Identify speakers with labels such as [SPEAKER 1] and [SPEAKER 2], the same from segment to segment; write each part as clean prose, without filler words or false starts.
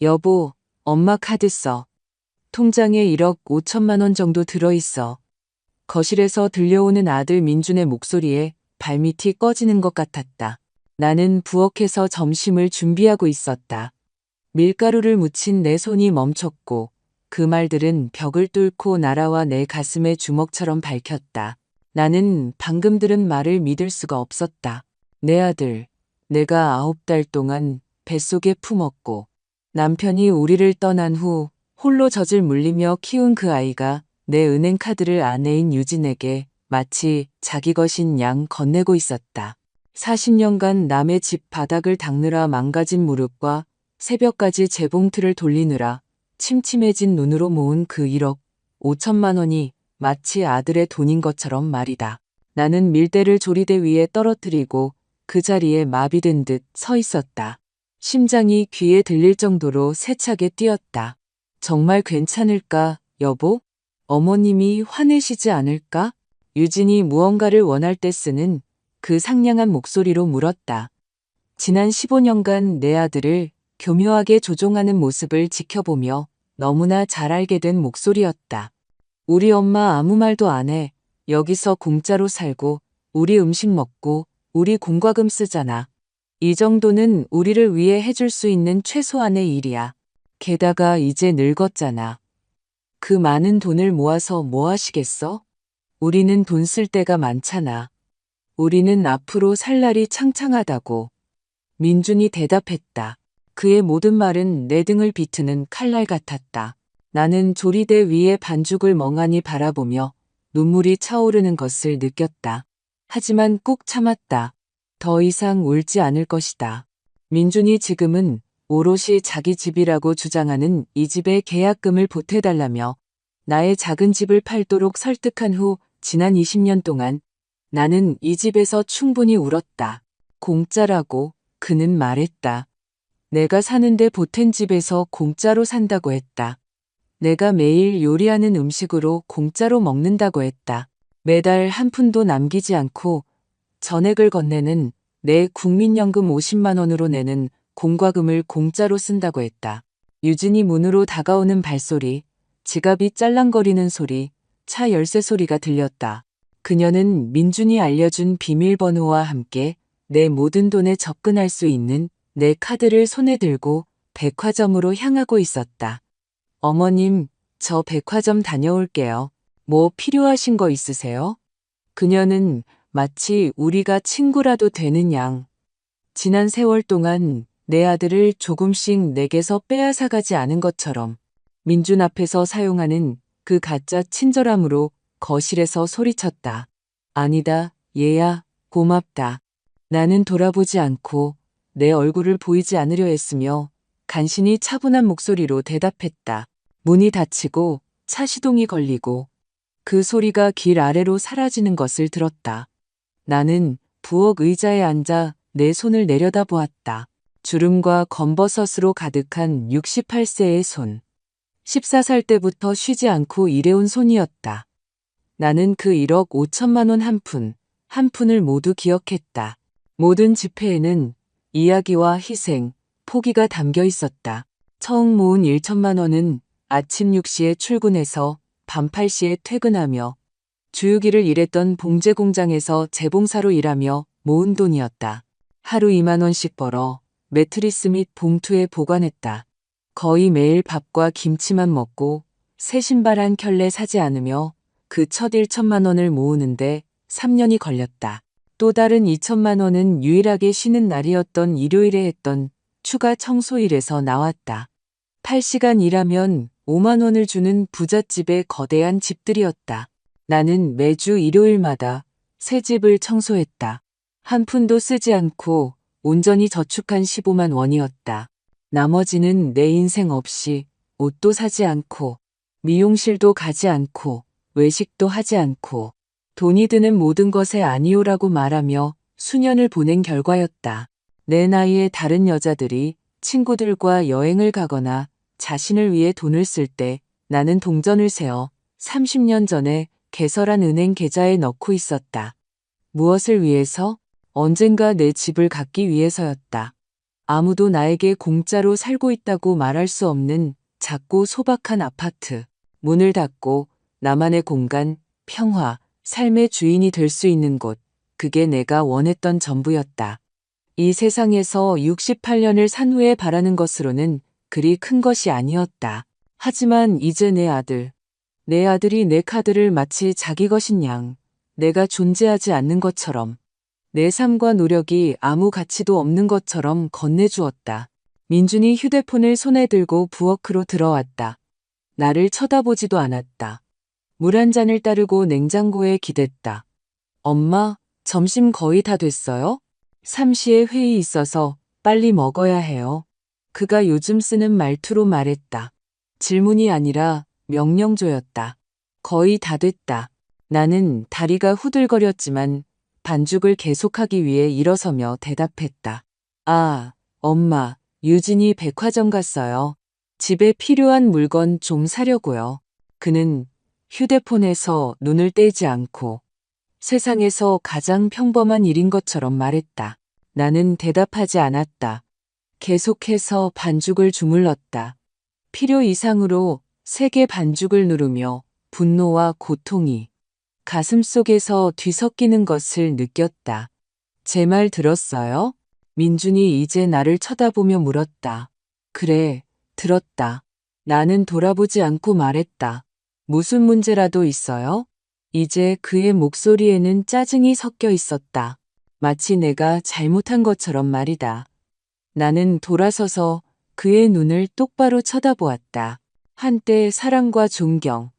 [SPEAKER 1] 여보, 엄마 카드 써. 통장에 1억 5천만 원 정도 들어있어. 거실에서 들려오는 아들 민준의 목소리에 발밑이 꺼지는 것 같았다. 나는 부엌에서 점심을 준비하고 있었다. 밀가루를 묻힌 내 손이 멈췄고 그 말들은 벽을 뚫고 날아와 내 가슴에 주먹처럼 밝혔다. 나는 방금 들은 말을 믿을 수가 없었다. 내 아들, 내가 9달 동안 뱃속에 품었고 남편이 우리를 떠난 후 홀로 젖을 물리며 키운 그 아이가 내 은행 카드를 아내인 유진에게 마치 자기 것인 양 건네고 있었다. 40년간 남의 집 바닥을 닦느라 망가진 무릎과 새벽까지 재봉틀을 돌리느라 침침해진 눈으로 모은 그 1억 5천만 원이 마치 아들의 돈인 것처럼 말이다. 나는 밀대를 조리대 위에 떨어뜨리고 그 자리에 마비된 듯 서 있었다. 심장이 귀에 들릴 정도로 세차게 뛰었다. 정말 괜찮을까, 여보? 어머님이 화내시지 않을까? 유진이 무언가를 원할 때 쓰는 그 상냥한 목소리로 물었다. 지난 15년간 내 아들을 교묘하게 조종하는 모습을 지켜보며 너무나 잘 알게 된 목소리였다. 우리 엄마 아무 말도 안 해. 여기서 공짜로 살고 우리 음식 먹고 우리 공과금 쓰잖아. 이 정도는 우리를 위해 해줄 수 있는 최소한의 일이야. 게다가 이제 늙었잖아. 그 많은 돈을 모아서 뭐 하시겠어? 우리는 돈 쓸 데가 많잖아. 우리는 앞으로 살 날이 창창하다고. 민준이 대답했다. 그의 모든 말은 내 등을 비트는 칼날 같았다. 나는 조리대 위에 반죽을 멍하니 바라보며 눈물이 차오르는 것을 느꼈다. 하지만 꾹 참았다. 더 이상 울지 않을 것이다. 민준이 지금은 오롯이 자기 집이라고 주장하는 이 집의 계약금을 보태달라며 나의 작은 집을 팔도록 설득한 후 지난 20년 동안 나는 이 집에서 충분히 울었다. 공짜라고 그는 말했다. 내가 사는데 보탠 집에서 공짜로 산다고 했다. 내가 매일 요리하는 음식으로 공짜로 먹는다고 했다. 매달 한 푼도 남기지 않고 전액을 건네는 내 국민연금 50만 원으로 내는 공과금을 공짜로 쓴다고 했다. 유진이 문으로 다가오는 발소리, 지갑이 짤랑거리는 소리, 차 열쇠 소리가 들렸다. 그녀는 민준이 알려준 비밀번호와 함께 내 모든 돈에 접근할 수 있는 내 카드를 손에 들고 백화점으로 향하고 있었다. 어머님, 저 백화점 다녀올게요. 뭐 필요하신 거 있으세요? 그녀는 마치 우리가 친구라도 되는 양. 지난 세월 동안 내 아들을 조금씩 내게서 빼앗아가지 않은 것처럼 민준 앞에서 사용하는 그 가짜 친절함으로 거실에서 소리쳤다. 아니다, 얘야, 고맙다. 나는 돌아보지 않고 내 얼굴을 보이지 않으려 했으며 간신히 차분한 목소리로 대답했다. 문이 닫히고 차 시동이 걸리고 그 소리가 길 아래로 사라지는 것을 들었다. 나는 부엌 의자에 앉아 내 손을 내려다보았다. 주름과 검버섯으로 가득한 68세의 손. 14살 때부터 쉬지 않고 일해온 손이었다. 나는 그 1억 5천만 원 한 푼을 모두 기억했다. 모든 지폐에는 이야기와 희생, 포기가 담겨 있었다. 처음 모은 1천만 원은 아침 6시에 출근해서 밤 8시에 퇴근하며 주유기를 일했던 봉제 공장에서 재봉사로 일하며 모은 돈이었다. 하루 2만 원씩 벌어 매트리스 및 봉투에 보관했다. 거의 매일 밥과 김치만 먹고 새 신발 한 켤레 사지 않으며 그 첫 1천만 원을 모으는데 3년이 걸렸다. 또 다른 2천만 원은 유일하게 쉬는 날이었던 일요일에 했던 추가 청소일에서 나왔다. 8시간 일하면 5만 원을 주는 부잣집의 거대한 집들이었다. 나는 매주 일요일마다 새 집을 청소했다. 한 푼도 쓰지 않고 온전히 저축한 15만 원이었다. 나머지는 내 인생 없이 옷도 사지 않고 미용실도 가지 않고 외식도 하지 않고 돈이 드는 모든 것에 아니오라고 말하며 수년을 보낸 결과였다. 내 나이에 다른 여자들이 친구들과 여행을 가거나 자신을 위해 돈을 쓸 때 나는 동전을 세어 30년 전에 개설한 은행 계좌에 넣고 있었다. 무엇을 위해서? 언젠가 내 집을 갖기 위해서였다. 아무도 나에게 공짜로 살고 있다고 말할 수 없는 작고 소박한 아파트. 문을 닫고 나만의 공간, 평화, 삶의 주인이 될 수 있는 곳. 그게 내가 원했던 전부였다. 이 세상에서 68년을 산 후에 바라는 것으로는 그리 큰 것이 아니었다. 하지만 이제 내 아들이 내 카드를 마치 자기 것인 양, 내가 존재하지 않는 것처럼, 내 삶과 노력이 아무 가치도 없는 것처럼 건네주었다. 민준이 휴대폰을 손에 들고 부엌으로 들어왔다. 나를 쳐다보지도 않았다. 물 한 잔을 따르고 냉장고에 기댔다. 엄마, 점심 거의 다 됐어요? 3시에 회의 있어서 빨리 먹어야 해요. 그가 요즘 쓰는 말투로 말했다. 질문이 아니라 명령조였다. 거의 다 됐다. 나는 다리가 후들거렸지만 반죽을 계속하기 위해 일어서며 대답했다. 아, 엄마, 유진이 백화점 갔어요. 집에 필요한 물건 좀 사려고요. 그는 휴대폰에서 눈을 떼지 않고 세상에서 가장 평범한 일인 것처럼 말했다. 나는 대답하지 않았다. 계속해서 반죽을 주물렀다. 필요 이상으로 세게 반죽을 누르며 분노와 고통이 가슴속에서 뒤섞이는 것을 느꼈다. 제 말 들었어요? 민준이 이제 나를 쳐다보며 물었다. 그래, 들었다. 나는 돌아보지 않고 말했다. 무슨 문제라도 있어요? 이제 그의 목소리에는 짜증이 섞여 있었다. 마치 내가 잘못한 것처럼 말이다. 나는 돌아서서 그의 눈을 똑바로 쳐다보았다. 한때 사랑과 존경,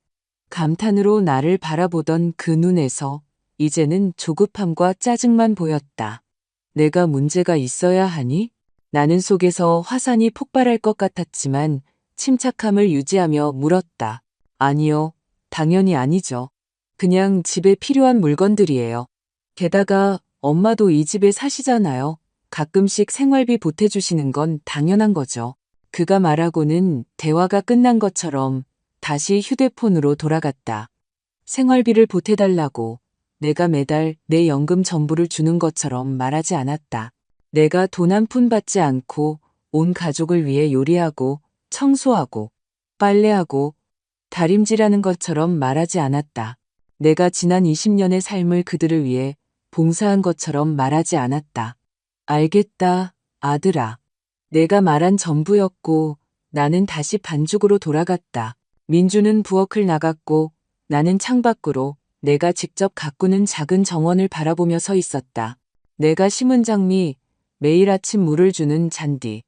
[SPEAKER 1] 감탄으로 나를 바라보던 그 눈에서 이제는 조급함과 짜증만 보였다. 내가 문제가 있어야 하니? 나는 속에서 화산이 폭발할 것 같았지만 침착함을 유지하며 물었다. 아니요, 당연히 아니죠. 그냥 집에 필요한 물건들이에요. 게다가 엄마도 이 집에 사시잖아요. 가끔씩 생활비 보태주시는 건 당연한 거죠. 그가 말하고는 대화가 끝난 것처럼 다시 휴대폰으로 돌아갔다. 생활비를 보태달라고 내가 매달 내 연금 전부를 주는 것처럼 말하지 않았다. 내가 돈 한 푼 받지 않고 온 가족을 위해 요리하고 청소하고 빨래하고 다림질하는 것처럼 말하지 않았다. 내가 지난 20년의 삶을 그들을 위해 봉사한 것처럼 말하지 않았다. 알겠다, 아들아. 내가 말한 전부였고 나는 다시 반죽으로 돌아갔다. 민주는 부엌을 나갔고 나는 창밖으로 내가 직접 가꾸는 작은 정원을 바라보며 서 있었다. 내가 심은 장미, 매일 아침 물을 주는 잔디,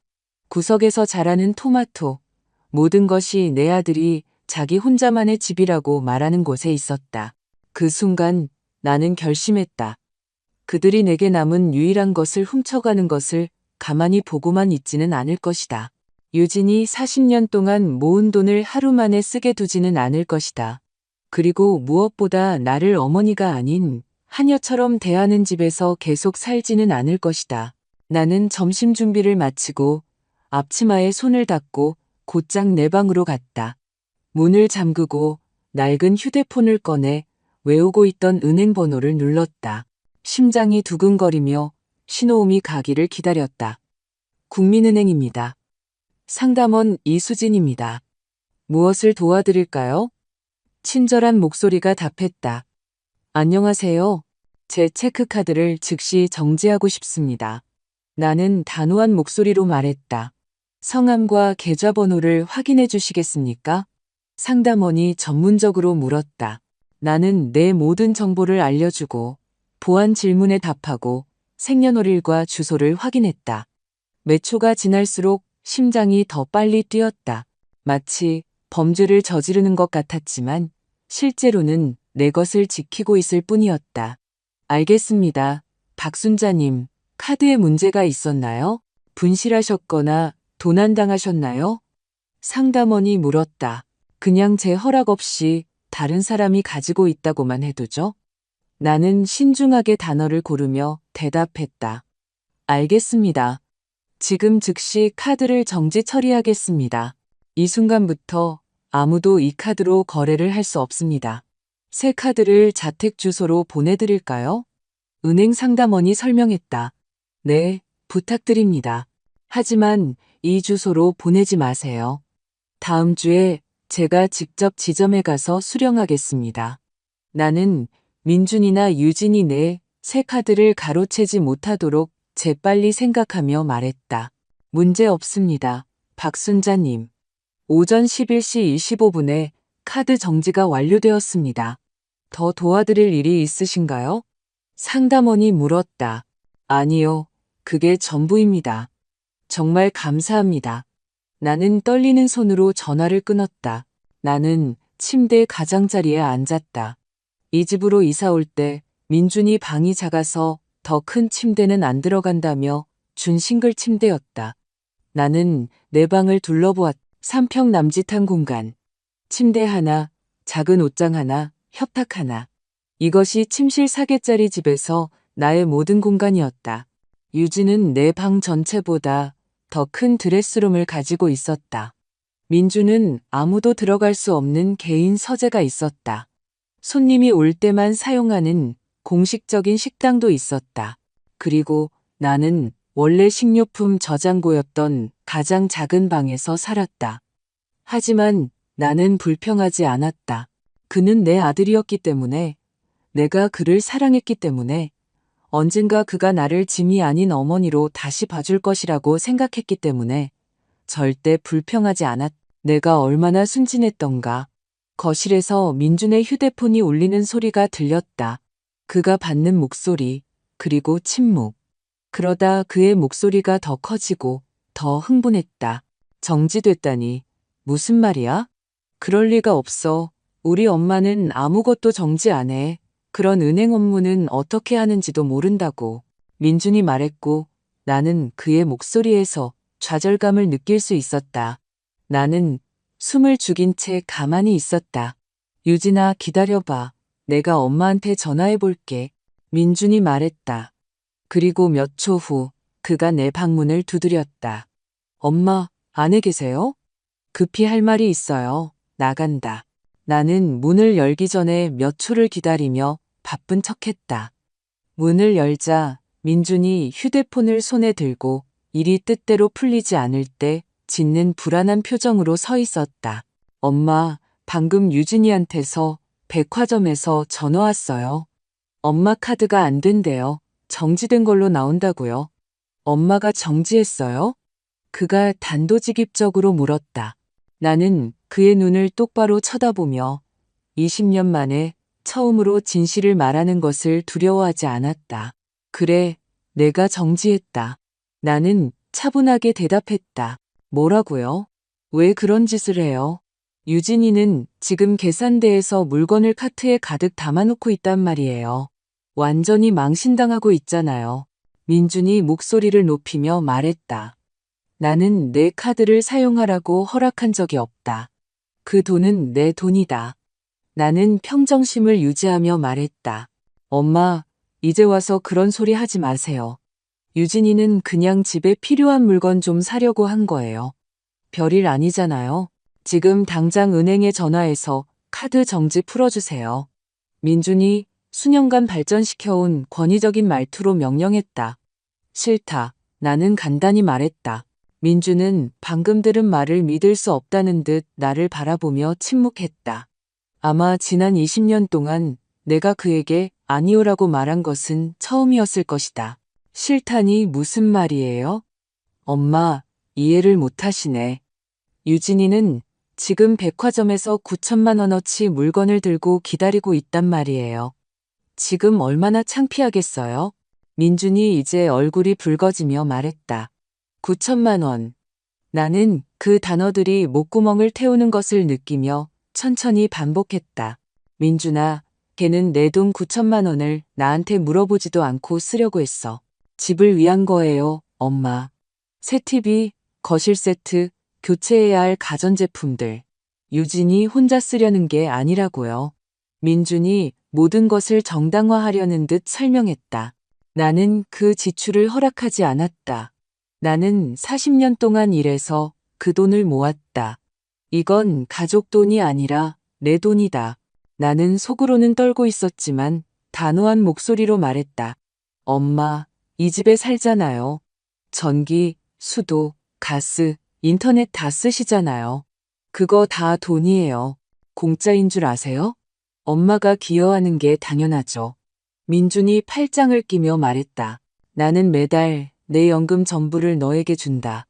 [SPEAKER 1] 구석에서 자라는 토마토, 모든 것이 내 아들이 자기 혼자만의 집이라고 말하는 곳에 있었다. 그 순간 나는 결심했다. 그들이 내게 남은 유일한 것을 훔쳐가는 것을 가만히 보고만 있지는 않을 것이다. 유진이 40년 동안 모은 돈을 하루 만에 쓰게 두지는 않을 것이다. 그리고 무엇보다 나를 어머니가 아닌 하녀처럼 대하는 집에서 계속 살지는 않을 것이다. 나는 점심 준비를 마치고 앞치마에 손을 닦고 곧장 내 방으로 갔다. 문을 잠그고 낡은 휴대폰을 꺼내 외우고 있던 은행 번호를 눌렀다. 심장이 두근거리며 신호음이 가기를 기다렸다. 국민은행입니다. 상담원 이수진입니다. 무엇을 도와드릴까요? 친절한 목소리가 답했다. 안녕하세요. 제 체크카드를 즉시 정지하고 싶습니다. 나는 단호한 목소리로 말했다. 성함과 계좌번호를 확인해 주시겠습니까? 상담원이 전문적으로 물었다. 나는 내 모든 정보를 알려주고 보안 질문에 답하고 생년월일과 주소를 확인했다. 몇 초가 지날수록 심장이 더 빨리 뛰었다. 마치 범죄를 저지르는 것 같았지만 실제로는 내 것을 지키고 있을 뿐이었다. 알겠습니다. 박순자님, 카드에 문제가 있었나요? 분실하셨거나 도난당하셨나요? 상담원이 물었다. 그냥 제 허락 없이 다른 사람이 가지고 있다고만 해두죠? 나는 신중하게 단어를 고르며 대답했다. 알겠습니다. 지금 즉시 카드를 정지 처리하겠습니다. 이 순간부터 아무도 이 카드로 거래를 할 수 없습니다. 새 카드를 자택 주소로 보내드릴까요? 은행 상담원이 설명했다. 네, 부탁드립니다. 하지만 이 주소로 보내지 마세요. 다음 주에 제가 직접 지점에 가서 수령하겠습니다. 나는 민준이나 유진이 내 새 카드를 가로채지 못하도록 재빨리 생각하며 말했다. 문제 없습니다. 박순자님. 오전 11시 25분에 카드 정지가 완료되었습니다. 더 도와드릴 일이 있으신가요? 상담원이 물었다. 아니요. 그게 전부입니다. 정말 감사합니다. 나는 떨리는 손으로 전화를 끊었다. 나는 침대 가장자리에 앉았다. 이 집으로 이사 올 때 민준이 방이 작아서 더 큰 침대는 안 들어간다며 준 싱글 침대였다. 나는 내 방을 둘러보았다. 3평 남짓한 공간. 침대 하나, 작은 옷장 하나, 협탁 하나. 이것이 침실 4개짜리 집에서 나의 모든 공간이었다. 유진은 내 방 전체보다 더 큰 드레스룸을 가지고 있었다. 민주는 아무도 들어갈 수 없는 개인 서재가 있었다. 손님이 올 때만 사용하는 공식적인 식당도 있었다. 그리고 나는 원래 식료품 저장고였던 가장 작은 방에서 살았다. 하지만 나는 불평하지 않았다. 그는 내 아들이었기 때문에, 내가 그를 사랑했기 때문에, 언젠가 그가 나를 짐이 아닌 어머니로 다시 봐줄 것이라고 생각했기 때문에 절대 불평하지 않았다. 내가 얼마나 순진했던가. 거실에서 민준의 휴대폰이 울리는 소리가 들렸다. 그가 받는 목소리, 그리고 침묵. 그러다 그의 목소리가 더 커지고 더 흥분했다. 정지됐다니. 무슨 말이야? 그럴 리가 없어. 우리 엄마는 아무것도 정지 안 해. 그런 은행 업무는 어떻게 하는지도 모른다고. 민준이 말했고 나는 그의 목소리에서 좌절감을 느낄 수 있었다. 나는 숨을 죽인 채 가만히 있었다. 유진아, 기다려봐. 내가 엄마한테 전화해 볼게. 민준이 말했다. 그리고 몇 초 후 그가 내 방문을 두드렸다. 엄마, 안에 계세요? 급히 할 말이 있어요. 나간다. 나는 문을 열기 전에 몇 초를 기다리며 바쁜 척했다. 문을 열자 민준이 휴대폰을 손에 들고 일이 뜻대로 풀리지 않을 때 짓는 불안한 표정으로 서 있었다. 엄마, 방금 유진이한테서 백화점에서 전화 왔어요. 엄마 카드가 안 된대요. 정지된 걸로 나온다고요. 엄마가 정지했어요? 그가 단도직입적으로 물었다. 나는 그의 눈을 똑바로 쳐다보며 20년 만에 처음으로 진실을 말하는 것을 두려워하지 않았다. 그래, 내가 정지했다. 나는 차분하게 대답했다. 뭐라고요? 왜 그런 짓을 해요? 유진이는 지금 계산대에서 물건을 카트에 가득 담아놓고 있단 말이에요. 완전히 망신당하고 있잖아요. 민준이 목소리를 높이며 말했다. 나는 내 카드를 사용하라고 허락한 적이 없다. 그 돈은 내 돈이다. 나는 평정심을 유지하며 말했다. 엄마, 이제 와서 그런 소리 하지 마세요. 유진이는 그냥 집에 필요한 물건 좀 사려고 한 거예요. 별일 아니잖아요. 지금 당장 은행에 전화해서 카드 정지 풀어주세요. 민준이 수년간 발전시켜온 권위적인 말투로 명령했다. 싫다. 나는 간단히 말했다. 민주는 방금 들은 말을 믿을 수 없다는 듯 나를 바라보며 침묵했다. 아마 지난 20년 동안 내가 그에게 아니오라고 말한 것은 처음이었을 것이다. 싫다니 무슨 말이에요? 엄마, 이해를 못하시네. 유진이는 지금 백화점에서 9천만 원어치 물건을 들고 기다리고 있단 말이에요. 지금 얼마나 창피하겠어요? 민준이 이제 얼굴이 붉어지며 말했다. 9천만 원. 나는 그 단어들이 목구멍을 태우는 것을 느끼며 천천히 반복했다. 민준아, 걔는 내 돈 9천만 원을 나한테 물어보지도 않고 쓰려고 했어. 집을 위한 거예요, 엄마. 새 TV, 거실 세트, 교체해야 할 가전제품들. 유진이 혼자 쓰려는 게 아니라고요. 민준이 모든 것을 정당화하려는 듯 설명했다. 나는 그 지출을 허락하지 않았다. 나는 40년 동안 일해서 그 돈을 모았다. 이건 가족 돈이 아니라 내 돈이다. 나는 속으로는 떨고 있었지만 단호한 목소리로 말했다. 엄마, 이 집에 살잖아요. 전기, 수도, 가스, 인터넷 다 쓰시잖아요. 그거 다 돈이에요. 공짜인 줄 아세요? 엄마가 기여하는 게 당연하죠. 민준이 팔짱을 끼며 말했다. 나는 매달 내 연금 전부를 너에게 준다.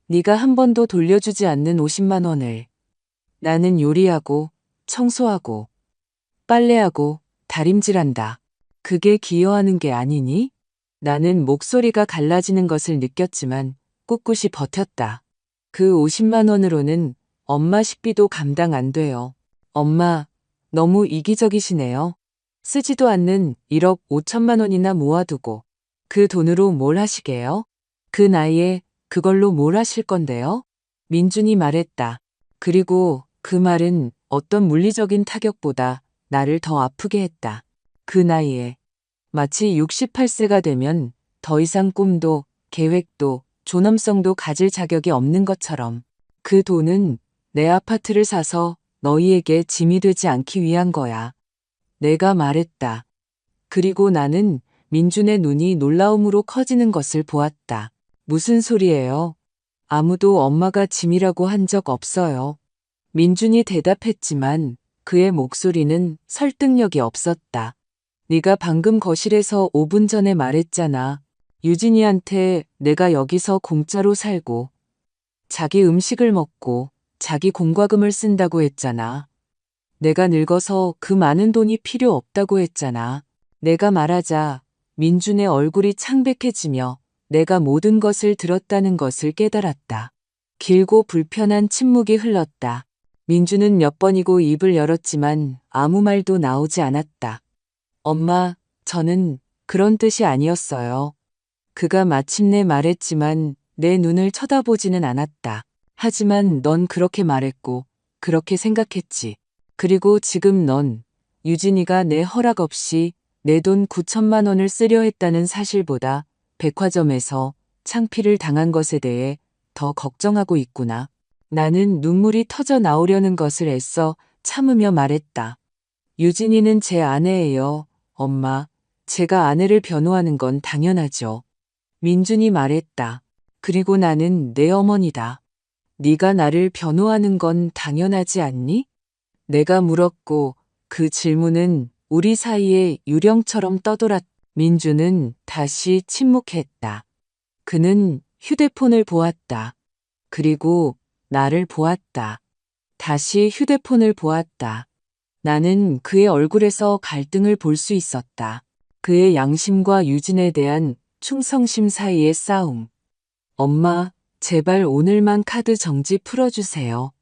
[SPEAKER 1] 네가 한 번도 돌려주지 않는 50만 원을. 나는 요리하고 청소하고 빨래하고 다림질한다. 그게 기여하는 게 아니니? 나는 목소리가 갈라지는 것을 느꼈지만 꿋꿋이 버텼다. 그 50만 원으로는 엄마 식비도 감당 안 돼요. 엄마, 너무 이기적이시네요. 쓰지도 않는 1억 5천만 원이나 모아두고 그 돈으로 뭘 하시게요? 그 나이에 그걸로 뭘 하실 건데요? 민준이 말했다. 그리고 그 말은 어떤 물리적인 타격보다 나를 더 아프게 했다. 그 나이에 마치 68세가 되면 더 이상 꿈도 계획도 존엄성도 가질 자격이 없는 것처럼 그 돈은 내 아파트를 사서 너희에게 짐이 되지 않기 위한 거야. 내가 말했다. 그리고 나는 민준의 눈이 놀라움으로 커지는 것을 보았다. 무슨 소리예요? 아무도 엄마가 짐이라고 한 적 없어요. 민준이 대답했지만 그의 목소리는 설득력이 없었다. 네가 방금 거실에서 5분 전에 말했잖아. 유진이한테 내가 여기서 공짜로 살고 자기 음식을 먹고 자기 공과금을 쓴다고 했잖아. 내가 늙어서 그 많은 돈이 필요 없다고 했잖아. 내가 말하자 민준의 얼굴이 창백해지며 내가 모든 것을 들었다는 것을 깨달았다. 길고 불편한 침묵이 흘렀다. 민준은 몇 번이고 입을 열었지만 아무 말도 나오지 않았다. 엄마, 저는 그런 뜻이 아니었어요. 그가 마침내 말했지만 내 눈을 쳐다보지는 않았다. 하지만 넌 그렇게 말했고 그렇게 생각했지. 그리고 지금 넌 유진이가 내 허락 없이 내 돈 9천만 원을 쓰려 했다는 사실보다 백화점에서 창피를 당한 것에 대해 더 걱정하고 있구나. 나는 눈물이 터져 나오려는 것을 애써 참으며 말했다. 유진이는 제 아내예요. 엄마, 제가 아내를 변호하는 건 당연하죠. 민준이 말했다. 그리고 나는 내 어머니다. 네가 나를 변호하는 건 당연하지 않니? 내가 물었고 그 질문은 우리 사이에 유령처럼 떠돌았. 민준은 다시 침묵했다. 그는 휴대폰을 보았다. 그리고 나를 보았다. 다시 휴대폰을 보았다. 나는 그의 얼굴에서 갈등을 볼 수 있었다. 그의 양심과 유진에 대한 충성심 사이의 싸움. 엄마, 제발 오늘만 카드 정지 풀어주세요.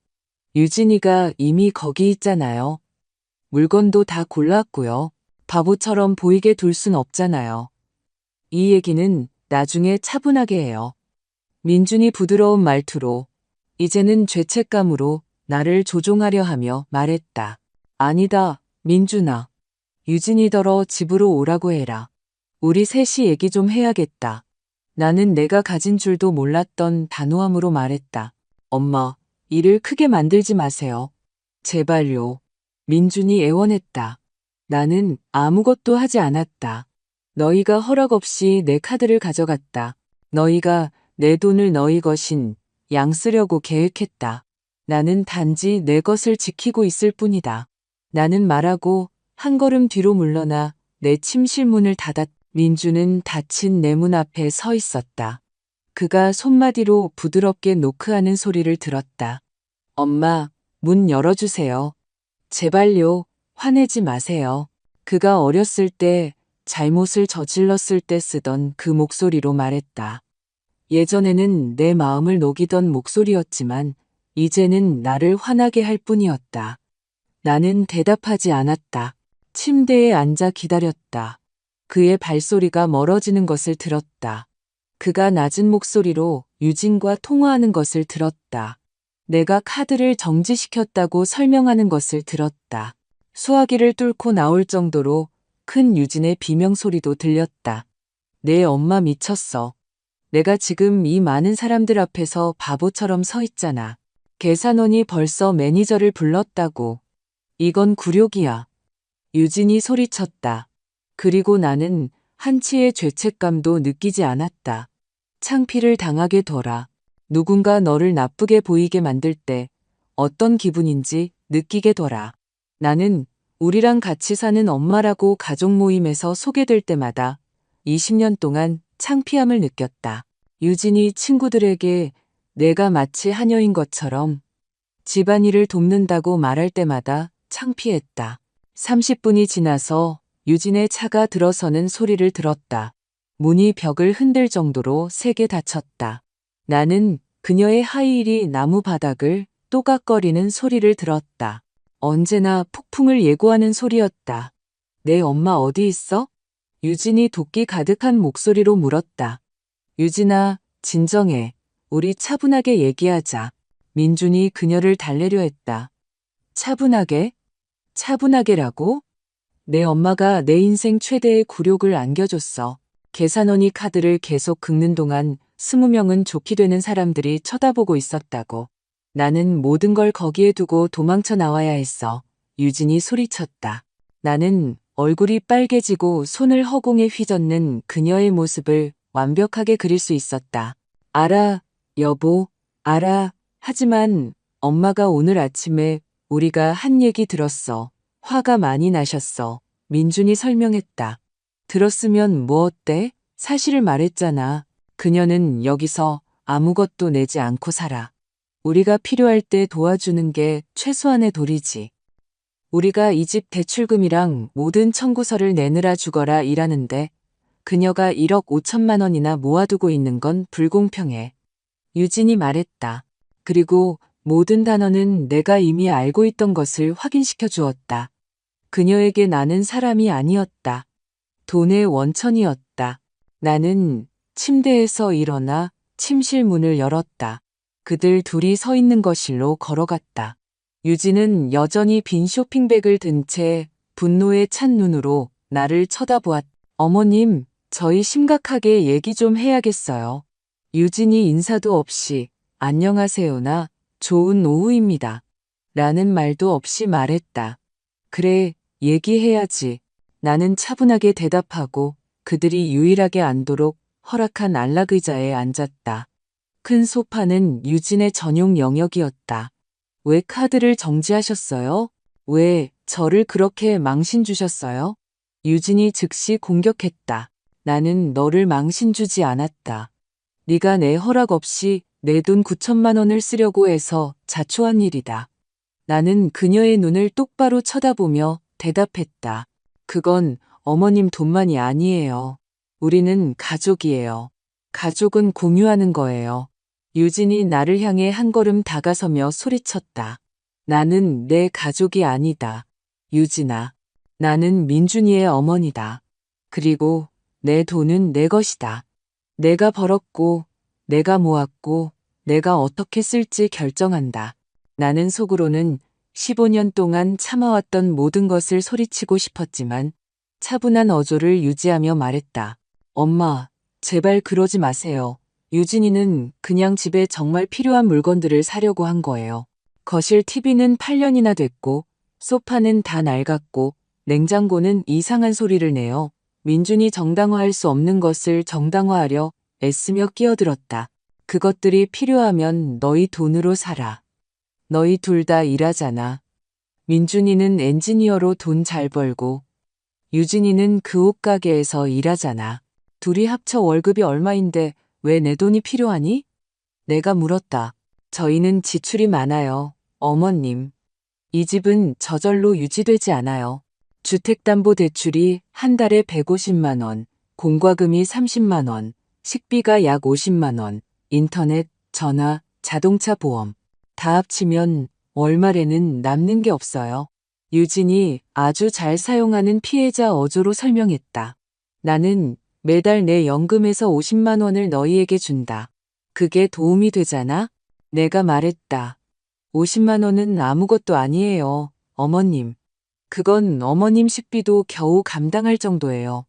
[SPEAKER 1] 유진이가 이미 거기 있잖아요. 물건도 다 골랐고요. 바보처럼 보이게 둘 순 없잖아요. 이 얘기는 나중에 차분하게 해요. 민준이 부드러운 말투로 이제는 죄책감으로 나를 조종하려 하며 말했다. 아니다, 민준아. 유진이더러 집으로 오라고 해라. 우리 셋이 얘기 좀 해야겠다. 나는 내가 가진 줄도 몰랐던 단호함으로 말했다. 엄마, 일을 크게 만들지 마세요. 제발요. 민준이 애원했다. 나는 아무것도 하지 않았다. 너희가 허락 없이 내 카드를 가져갔다. 너희가 내 돈을 너희 것인 양 쓰려고 계획했다. 나는 단지 내 것을 지키고 있을 뿐이다. 나는 말하고 한 걸음 뒤로 물러나 내 침실 문을 닫았. 민주는 닫힌 내 문 앞에 서 있었다. 그가 손마디로 부드럽게 노크하는 소리를 들었다. 엄마, 문 열어주세요. 제발요, 화내지 마세요. 그가 어렸을 때 잘못을 저질렀을 때 쓰던 그 목소리로 말했다. 예전에는 내 마음을 녹이던 목소리였지만 이제는 나를 화나게 할 뿐이었다. 나는 대답하지 않았다. 침대에 앉아 기다렸다. 그의 발소리가 멀어지는 것을 들었다. 그가 낮은 목소리로 유진과 통화하는 것을 들었다. 내가 카드를 정지시켰다고 설명하는 것을 들었다. 수화기를 뚫고 나올 정도로 큰 유진의 비명소리도 들렸다. 내 엄마 미쳤어. 내가 지금 이 많은 사람들 앞에서 바보처럼 서 있잖아. 계산원이 벌써 매니저를 불렀다고. 이건 굴욕이야. 유진이 소리쳤다. 그리고 나는 한치의 죄책감도 느끼지 않았다. 창피를 당하게 둬라. 누군가 너를 나쁘게 보이게 만들 때 어떤 기분인지 느끼게 둬라. 나는 우리랑 같이 사는 엄마라고 가족 모임에서 소개될 때마다 20년 동안 창피함을 느꼈다. 유진이 친구들에게 내가 마치 하녀인 것처럼 집안일을 돕는다고 말할 때마다 창피했다. 30분이 지나서 유진의 차가 들어서는 소리를 들었다. 문이 벽을 흔들 정도로 세게 닫혔다. 나는 그녀의 하이힐이 나무 바닥을 또각거리는 소리를 들었다. 언제나 폭풍을 예고하는 소리였다. 내 엄마 어디 있어? 유진이 도끼 가득한 목소리로 물었다. 유진아, 진정해. 우리 차분하게 얘기하자. 민준이 그녀를 달래려 했다. 차분하게? 차분하게라고? 내 엄마가 내 인생 최대의 굴욕을 안겨줬어. 계산원이 카드를 계속 긁는 동안 20명은 좋게 되는 사람들이 쳐다보고 있었다고. 나는 모든 걸 거기에 두고 도망쳐 나와야 했어. 유진이 소리쳤다. 나는 얼굴이 빨개지고 손을 허공에 휘젓는 그녀의 모습을 완벽하게 그릴 수 있었다. 알아, 여보, 알아. 하지만 엄마가 오늘 아침에 우리가 한 얘기 들었어. 화가 많이 나셨어. 민준이 설명했다. 들었으면 뭐 어때? 사실을 말했잖아. 그녀는 여기서 아무것도 내지 않고 살아. 우리가 필요할 때 도와주는 게 최소한의 도리지. 우리가 이 집 대출금이랑 모든 청구서를 내느라 죽어라 일하는데 그녀가 1억 5천만 원이나 모아두고 있는 건 불공평해. 유진이 말했다. 그리고 모든 단어는 내가 이미 알고 있던 것을 확인시켜 주었다. 그녀에게 나는 사람이 아니었다. 돈의 원천이었다. 나는 침대에서 일어나 침실 문을 열었다. 그들 둘이 서 있는 거실로 걸어갔다. 유진은 여전히 빈 쇼핑백을 든 채 분노에 찬 눈으로 나를 쳐다보았다. 어머님, 저희 심각하게 얘기 좀 해야겠어요. 유진이 인사도 없이 안녕하세요나 좋은 오후입니다. 라는 말도 없이 말했다. 그래, 얘기해야지. 나는 차분하게 대답하고 그들이 유일하게 앉도록 허락한 안락의자에 앉았다. 큰 소파는 유진의 전용 영역이었다. 왜 카드를 정지하셨어요? 왜 저를 그렇게 망신 주셨어요? 유진이 즉시 공격했다. 나는 너를 망신 주지 않았다. 네가 내 허락 없이 내 돈 9천만 원을 쓰려고 해서 자초한 일이다. 나는 그녀의 눈을 똑바로 쳐다보며 대답했다. 그건 어머님 돈만이 아니에요. 우리는 가족이에요. 가족은 공유하는 거예요. 유진이 나를 향해 한 걸음 다가서며 소리쳤다. 나는 내 가족이 아니다. 유진아. 나는 민준이의 어머니다. 그리고 내 돈은 내 것이다. 내가 벌었고, 내가 모았고, 내가 어떻게 쓸지 결정한다. 나는 속으로는 15년 동안 참아왔던 모든 것을 소리치고 싶었지만 차분한 어조를 유지하며 말했다. 엄마, 제발 그러지 마세요. 유진이는 그냥 집에 정말 필요한 물건들을 사려고 한 거예요. 거실 TV는 8년이나 됐고 소파는 다 낡았고 냉장고는 이상한 소리를 내요. 민준이 정당화할 수 없는 것을 정당화하려 애쓰며 끼어들었다. 그것들이 필요하면 너희 돈으로 사라. 너희 둘 다 일하잖아. 민준이는 엔지니어로 돈 잘 벌고 유진이는 그 옷가게에서 일하잖아. 둘이 합쳐 월급이 얼마인데 왜 내 돈이 필요하니? 내가 물었다. 저희는 지출이 많아요. 어머님. 이 집은 저절로 유지되지 않아요. 주택담보대출이 한 달에 150만 원, 공과금이 30만 원, 식비가 약 50만 원, 인터넷, 전화, 자동차 보험. 다 합치면 월말에는 남는 게 없어요. 유진이 아주 잘 사용하는 피해자 어조로 설명했다. 나는 매달 내 연금에서 50만 원을 너희에게 준다. 그게 도움이 되잖아? 내가 말했다. 50만 원은 아무것도 아니에요, 어머님. 그건 어머님 식비도 겨우 감당할 정도예요.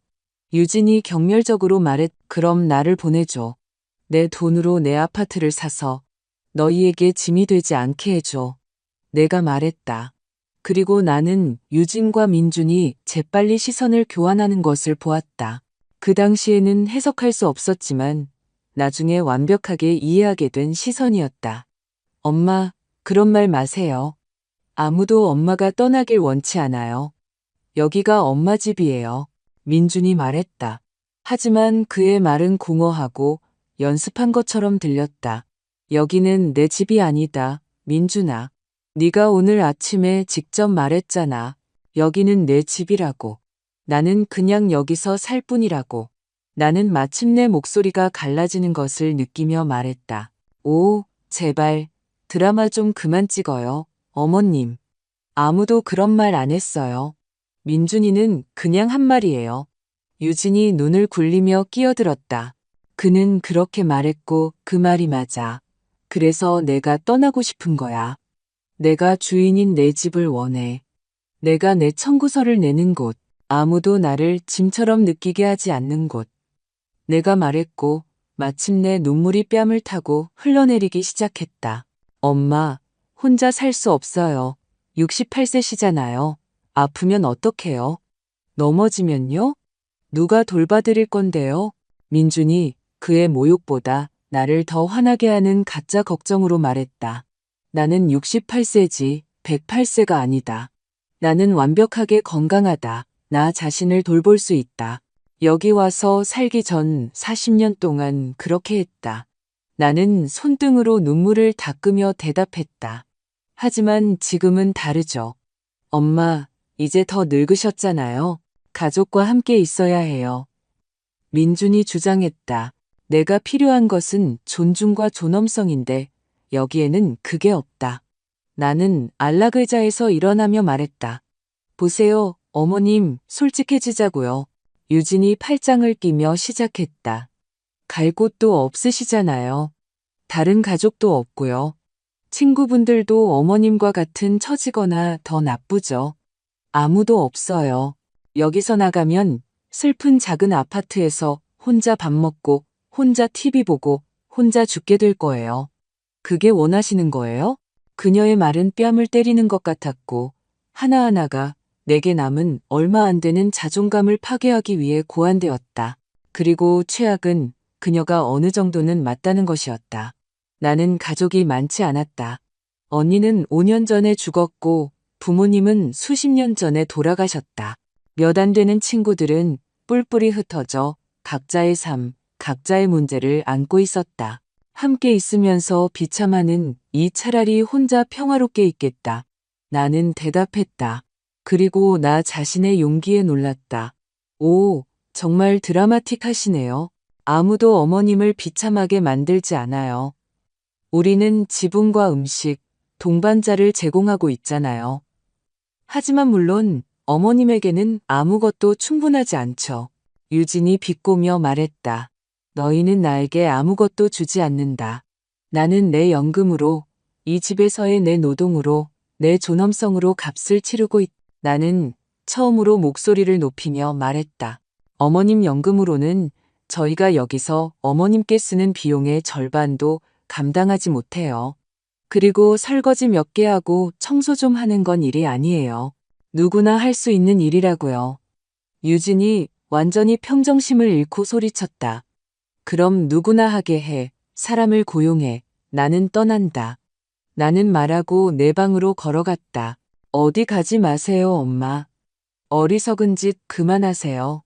[SPEAKER 1] 유진이 경멸적으로 말했. 그럼 나를 보내줘. 내 돈으로 내 아파트를 사서 너희에게 짐이 되지 않게 해줘. 내가 말했다. 그리고 나는 유진과 민준이 재빨리 시선을 교환하는 것을 보았다. 그 당시에는 해석할 수 없었지만 나중에 완벽하게 이해하게 된 시선이었다. 엄마, 그런 말 마세요. 아무도 엄마가 떠나길 원치 않아요. 여기가 엄마 집이에요. 민준이 말했다. 하지만 그의 말은 공허하고 연습한 것처럼 들렸다. 여기는 내 집이 아니다, 민준아. 네가 오늘 아침에 직접 말했잖아. 여기는 내 집이라고. 나는 그냥 여기서 살 뿐이라고. 나는 마침내 목소리가 갈라지는 것을 느끼며 말했다. 오, 제발, 드라마 좀 그만 찍어요, 어머님. 아무도 그런 말 안 했어요. 민준이는 그냥 한 말이에요. 유진이 눈을 굴리며 끼어들었다. 그는 그렇게 말했고 그 말이 맞아. 그래서 내가 떠나고 싶은 거야. 내가 주인인 내 집을 원해. 내가 내 청구서를 내는 곳. 아무도 나를 짐처럼 느끼게 하지 않는 곳. 내가 말했고 마침내 눈물이 뺨을 타고 흘러내리기 시작했다. 엄마, 혼자 살 수 없어요. 68세시잖아요. 아프면 어떡해요? 넘어지면요? 누가 돌봐드릴 건데요? 민준이 그의 모욕보다 나를 더 화나게 하는 가짜 걱정으로 말했다. 나는 68세지 108세가 아니다. 나는 완벽하게 건강하다. 나 자신을 돌볼 수 있다. 여기 와서 살기 전 40년 동안 그렇게 했다. 나는 손등으로 눈물을 닦으며 대답했다. 하지만 지금은 다르죠. 엄마, 이제 더 늙으셨잖아요. 가족과 함께 있어야 해요. 민준이 주장했다. 내가 필요한 것은 존중과 존엄성인데 여기에는 그게 없다. 나는 안락의자에서 일어나며 말했다. 보세요, 어머님, 솔직해지자고요. 유진이 팔짱을 끼며 시작했다. 갈 곳도 없으시잖아요. 다른 가족도 없고요. 친구분들도 어머님과 같은 처지거나 더 나쁘죠. 아무도 없어요. 여기서 나가면 슬픈 작은 아파트에서 혼자 밥 먹고, 혼자 TV 보고, 혼자 죽게 될 거예요. 그게 원하시는 거예요? 그녀의 말은 뺨을 때리는 것 같았고, 하나하나가 내게 남은 얼마 안 되는 자존감을 파괴하기 위해 고안되었다. 그리고 최악은 그녀가 어느 정도는 맞다는 것이었다. 나는 가족이 많지 않았다. 언니는 5년 전에 죽었고 부모님은 수십 년 전에 돌아가셨다. 몇 안 되는 친구들은 뿔뿔이 흩어져 각자의 삶, 각자의 문제를 안고 있었다. 함께 있으면서 비참하는 이 차라리 혼자 평화롭게 있겠다. 나는 대답했다. 그리고 나 자신의 용기에 놀랐다. 오, 정말 드라마틱하시네요. 아무도 어머님을 비참하게 만들지 않아요. 우리는 지붕과 음식, 동반자를 제공하고 있잖아요. 하지만 물론 어머님에게는 아무것도 충분하지 않죠. 유진이 비꼬며 말했다. 너희는 나에게 아무것도 주지 않는다. 나는 내 연금으로, 이 집에서의 내 노동으로, 내 존엄성으로 값을 치르고 있다. 나는 처음으로 목소리를 높이며 말했다. 어머님 연금으로는 저희가 여기서 어머님께 쓰는 비용의 절반도 감당하지 못해요. 그리고 설거지 몇 개 하고 청소 좀 하는 건 일이 아니에요. 누구나 할 수 있는 일이라고요. 유진이 완전히 평정심을 잃고 소리쳤다. 그럼 누구나 하게 해. 사람을 고용해. 나는 떠난다. 나는 말하고 내 방으로 걸어갔다. 어디 가지 마세요, 엄마. 어리석은 짓 그만하세요.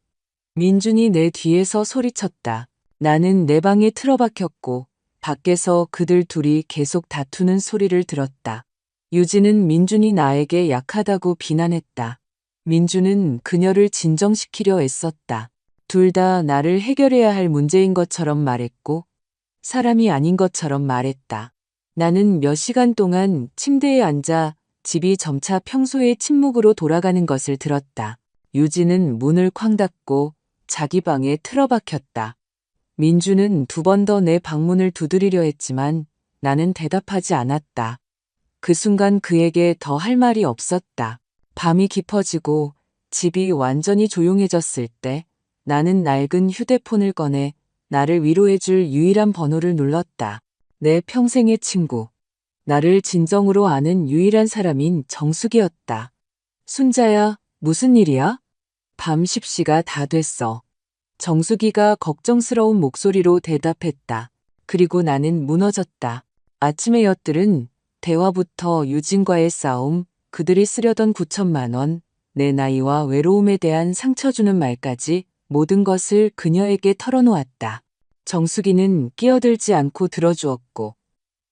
[SPEAKER 1] 민준이 내 뒤에서 소리쳤다. 나는 내 방에 틀어박혔고 밖에서 그들 둘이 계속 다투는 소리를 들었다. 유진은 민준이 나에게 약하다고 비난했다. 민준은 그녀를 진정시키려 애썼다. 둘 다 나를 해결해야 할 문제인 것처럼 말했고 사람이 아닌 것처럼 말했다. 나는 몇 시간 동안 침대에 앉아 집이 점차 평소의 침묵으로 돌아가는 것을 들었다. 유진은 문을 쾅 닫고 자기 방에 틀어박혔다. 민주는 두 번 더 내 방문을 두드리려 했지만 나는 대답하지 않았다. 그 순간 그에게 더 할 말이 없었다. 밤이 깊어지고 집이 완전히 조용해졌을 때 나는 낡은 휴대폰을 꺼내 나를 위로해줄 유일한 번호를 눌렀다. 내 평생의 친구. 나를 진정으로 아는 유일한 사람인 정숙이었다. 순자야, 무슨 일이야? 밤 10시가 다 됐어. 정수기가 걱정스러운 목소리로 대답했다. 그리고 나는 무너졌다. 아침의 엿들은 대화부터 유진과의 싸움, 그들이 쓰려던 9천만 원, 내 나이와 외로움에 대한 상처 주는 말까지 모든 것을 그녀에게 털어놓았다. 정수기는 끼어들지 않고 들어주었고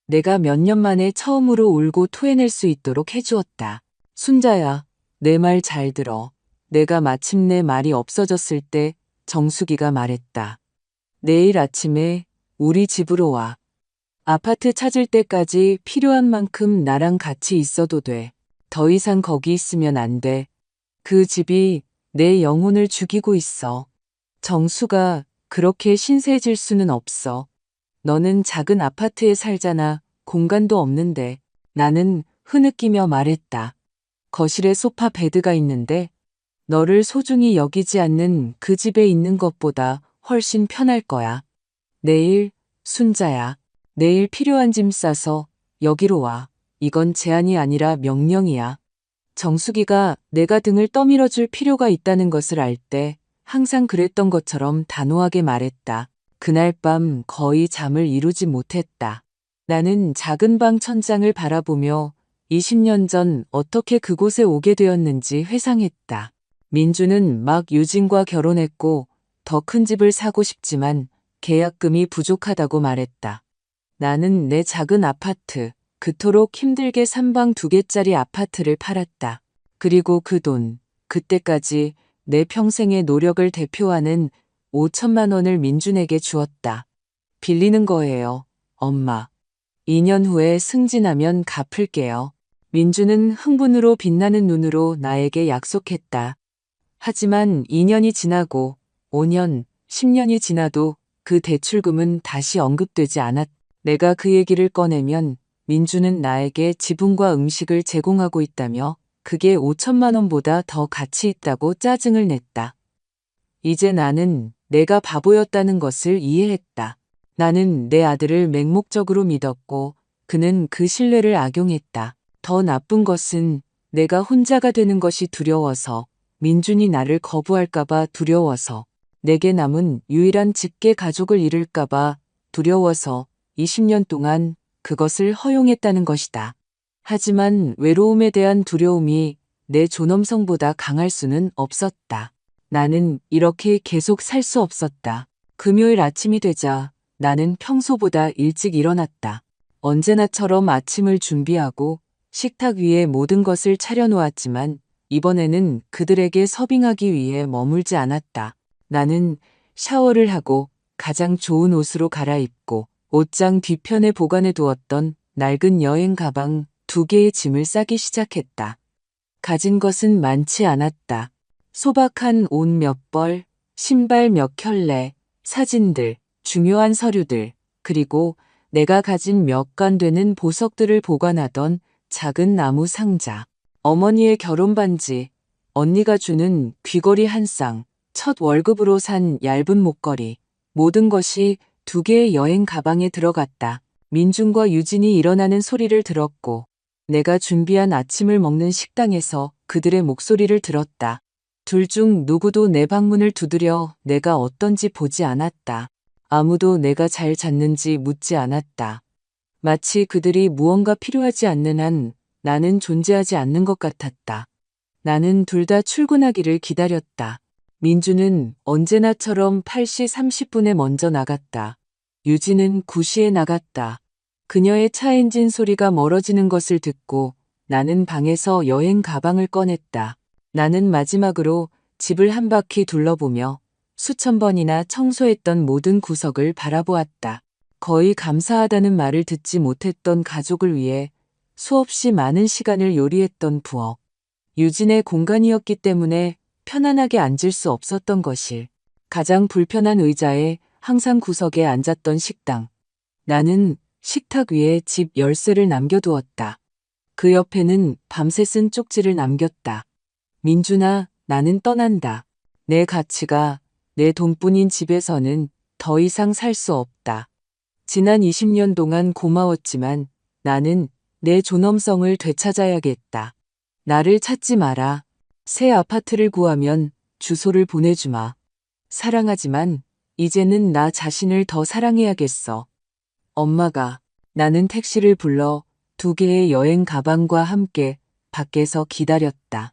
[SPEAKER 1] 내가 몇 년 만에 처음으로 울고 토해낼 수 있도록 해주었다. 순자야, 내 말 잘 들어. 내가 마침내 말이 없어졌을 때 정수기가 말했다. 내일 아침에 우리 집으로 와. 아파트 찾을 때까지 필요한 만큼 나랑 같이 있어도 돼. 더 이상 거기 있으면 안 돼. 그 집이 내 영혼을 죽이고 있어. 정수가 그렇게 신세질 수는 없어. 너는 작은 아파트에 살잖아. 공간도 없는데. 나는 흐느끼며 말했다. 거실에 소파 베드가 있는데 너를 소중히 여기지 않는 그 집에 있는 것보다 훨씬 편할 거야. 내일, 순자야. 내일 필요한 짐 싸서 여기로 와. 이건 제안이 아니라 명령이야. 정수기가 내가 등을 떠밀어줄 필요가 있다는 것을 알 때 항상 그랬던 것처럼 단호하게 말했다. 그날 밤 거의 잠을 이루지 못했다. 나는 작은 방 천장을 바라보며 20년 전 어떻게 그곳에 오게 되었는지 회상했다. 민주는 막 유진과 결혼했고 더 큰 집을 사고 싶지만 계약금이 부족하다고 말했다. 나는 내 작은 아파트, 그토록 힘들게 3방 2개짜리 아파트를 팔았다. 그리고 그 돈, 그때까지 내 평생의 노력을 대표하는 5천만 원을 민준에게 주었다. 빌리는 거예요, 엄마. 2년 후에 승진하면 갚을게요. 민주는 흥분으로 빛나는 눈으로 나에게 약속했다. 하지만 2년이 지나고 5년, 10년이 지나도 그 대출금은 다시 언급되지 않았다. 내가 그 얘기를 꺼내면 민주는 나에게 지분과 음식을 제공하고 있다며 그게 5천만 원보다 더 가치 있다고 짜증을 냈다. 이제 나는 내가 바보였다는 것을 이해했다. 나는 내 아들을 맹목적으로 믿었고 그는 그 신뢰를 악용했다. 더 나쁜 것은 내가 혼자가 되는 것이 두려워서, 민준이 나를 거부할까봐 두려워서, 내게 남은 유일한 직계 가족을 잃을까봐 두려워서 20년 동안 그것을 허용했다는 것이다. 하지만 외로움에 대한 두려움이 내 존엄성보다 강할 수는 없었다. 나는 이렇게 계속 살 수 없었다. 금요일 아침이 되자 나는 평소보다 일찍 일어났다. 언제나처럼 아침을 준비하고 식탁 위에 모든 것을 차려놓았지만 이번에는 그들에게 서빙하기 위해 머물지 않았다. 나는 샤워를 하고 가장 좋은 옷으로 갈아입고 옷장 뒤편에 보관해 두었던 낡은 여행 가방 2개의 짐을 싸기 시작했다. 가진 것은 많지 않았다. 소박한 옷 몇 벌, 신발 몇 켤레, 사진들, 중요한 서류들, 그리고 내가 가진 몇 간 되는 보석들을 보관하던 작은 나무 상자, 어머니의 결혼 반지, 언니가 주는 귀걸이 한 쌍, 첫 월급으로 산 얇은 목걸이, 모든 것이 2개의 여행 가방에 들어갔다. 민준과 유진이 일어나는 소리를 들었고 내가 준비한 아침을 먹는 식당에서 그들의 목소리를 들었다. 둘 중 누구도 내 방문을 두드려 내가 어떤지 보지 않았다. 아무도 내가 잘 잤는지 묻지 않았다. 마치 그들이 무언가 필요하지 않는 한 나는 존재하지 않는 것 같았다. 나는 둘 다 출근하기를 기다렸다. 민주는 언제나처럼 8시 30분에 먼저 나갔다. 유진은 9시에 나갔다. 그녀의 차 엔진 소리가 멀어지는 것을 듣고 나는 방에서 여행 가방을 꺼냈다. 나는 마지막으로 집을 한 바퀴 둘러보며 수천 번이나 청소했던 모든 구석을 바라보았다. 거의 감사하다는 말을 듣지 못했던 가족을 위해 수없이 많은 시간을 요리했던 부엌. 유진의 공간이었기 때문에 편안하게 앉을 수 없었던 것일. 가장 불편한 의자에 항상 구석에 앉았던 식당. 나는 식탁 위에 집 열쇠를 남겨두었다. 그 옆에는 밤새 쓴 쪽지를 남겼다. 민준아, 나는 떠난다. 내 가치가 내 돈뿐인 집에서는 더 이상 살 수 없다. 지난 20년 동안 고마웠지만 나는 내 존엄성을 되찾아야겠다. 나를 찾지 마라. 새 아파트를 구하면 주소를 보내주마. 사랑하지만 이제는 나 자신을 더 사랑해야겠어. 엄마가 나는 택시를 불러 2개의 여행 가방과 함께 밖에서 기다렸다.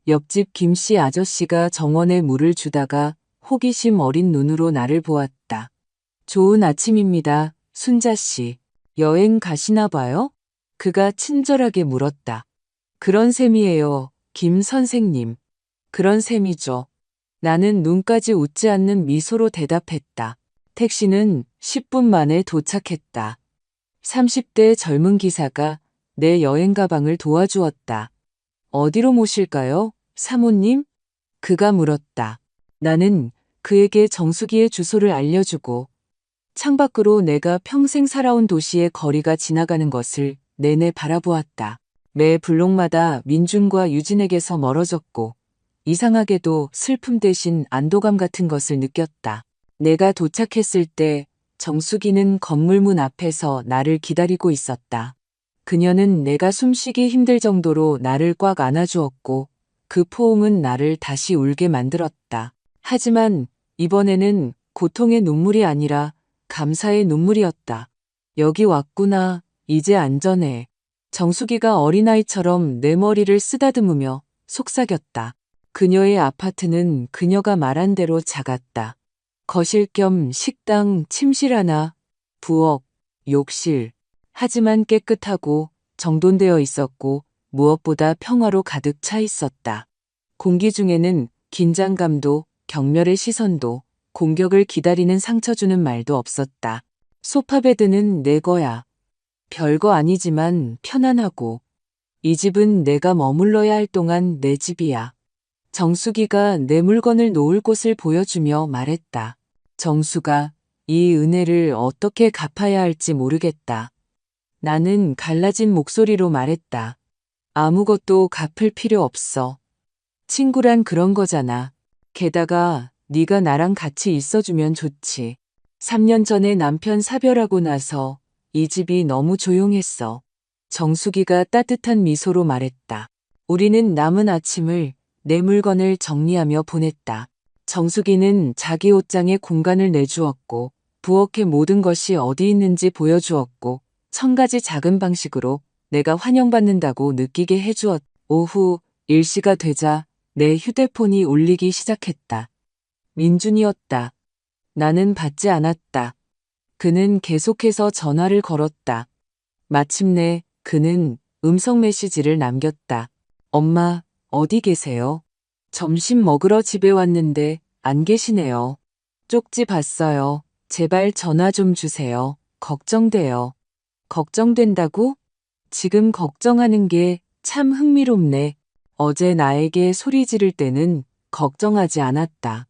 [SPEAKER 1] 옆집 김씨 아저씨가 정원에 물을 주다가 호기심 어린 눈으로 나를 보았다. 좋은 아침입니다, 순자씨. 여행 가시나 봐요? 그가 친절하게 물었다. 그런 셈이에요, 김 선생님. 그런 셈이죠. 나는 눈까지 웃지 않는 미소로 대답했다. 택시는 10분 만에 도착했다. 30대 젊은 기사가 내 여행 가방을 도와주었다. 어디로 모실까요, 사모님? 그가 물었다. 나는 그에게 정수기의 주소를 알려주고 창밖으로 내가 평생 살아온 도시의 거리가 지나가는 것을 내내 바라보았다. 매 블록마다 민준과 유진에게서 멀어졌고 이상하게도 슬픔 대신 안도감 같은 것을 느꼈다. 내가 도착했을 때 정수기는 건물 문 앞에서 나를 기다리고 있었다. 그녀는 내가 숨쉬기 힘들 정도로 나를 꽉 안아주었고 그 포옹은 나를 다시 울게 만들었다. 하지만 이번에는 고통의 눈물이 아니라 감사의 눈물이었다. 여기 왔구나. 이제 안전해. 정수기가 어린아이처럼 내 머리를 쓰다듬으며 속삭였다. 그녀의 아파트는 그녀가 말한 대로 작았다. 거실 겸 식당, 침실 하나, 부엌, 욕실. 하지만 깨끗하고 정돈되어 있었고 무엇보다 평화로 가득 차 있었다. 공기 중에는 긴장감도 경멸의 시선도 공격을 기다리는 상처 주는 말도 없었다. 소파베드는 내 거야. 별거 아니지만 편안하고 이 집은 내가 머물러야 할 동안 내 집이야. 정수기가 내 물건을 놓을 곳을 보여주며 말했다. 정수가 이 은혜를 어떻게 갚아야 할지 모르겠다. 나는 갈라진 목소리로 말했다. 아무것도 갚을 필요 없어. 친구란 그런 거잖아. 게다가 네가 나랑 같이 있어주면 좋지. 3년 전에 남편 사별하고 나서 이 집이 너무 조용했어. 정수기가 따뜻한 미소로 말했다. 우리는 남은 아침을 내 물건을 정리하며 보냈다. 정수기는 자기 옷장에 공간을 내주었고 부엌의 모든 것이 어디 있는지 보여주었고 1000가지 작은 방식으로 내가 환영받는다고 느끼게 해주었. 오후 1시가 되자 내 휴대폰이 울리기 시작했다. 민준이었다. 나는 받지 않았다. 그는 계속해서 전화를 걸었다. 마침내 그는 음성 메시지를 남겼다. 엄마, 어디 계세요? 점심 먹으러 집에 왔는데 안 계시네요. 쪽지 봤어요. 제발 전화 좀 주세요. 걱정돼요. 걱정된다고? 지금 걱정하는 게 참 흥미롭네. 어제 나에게 소리 지를 때는 걱정하지 않았다.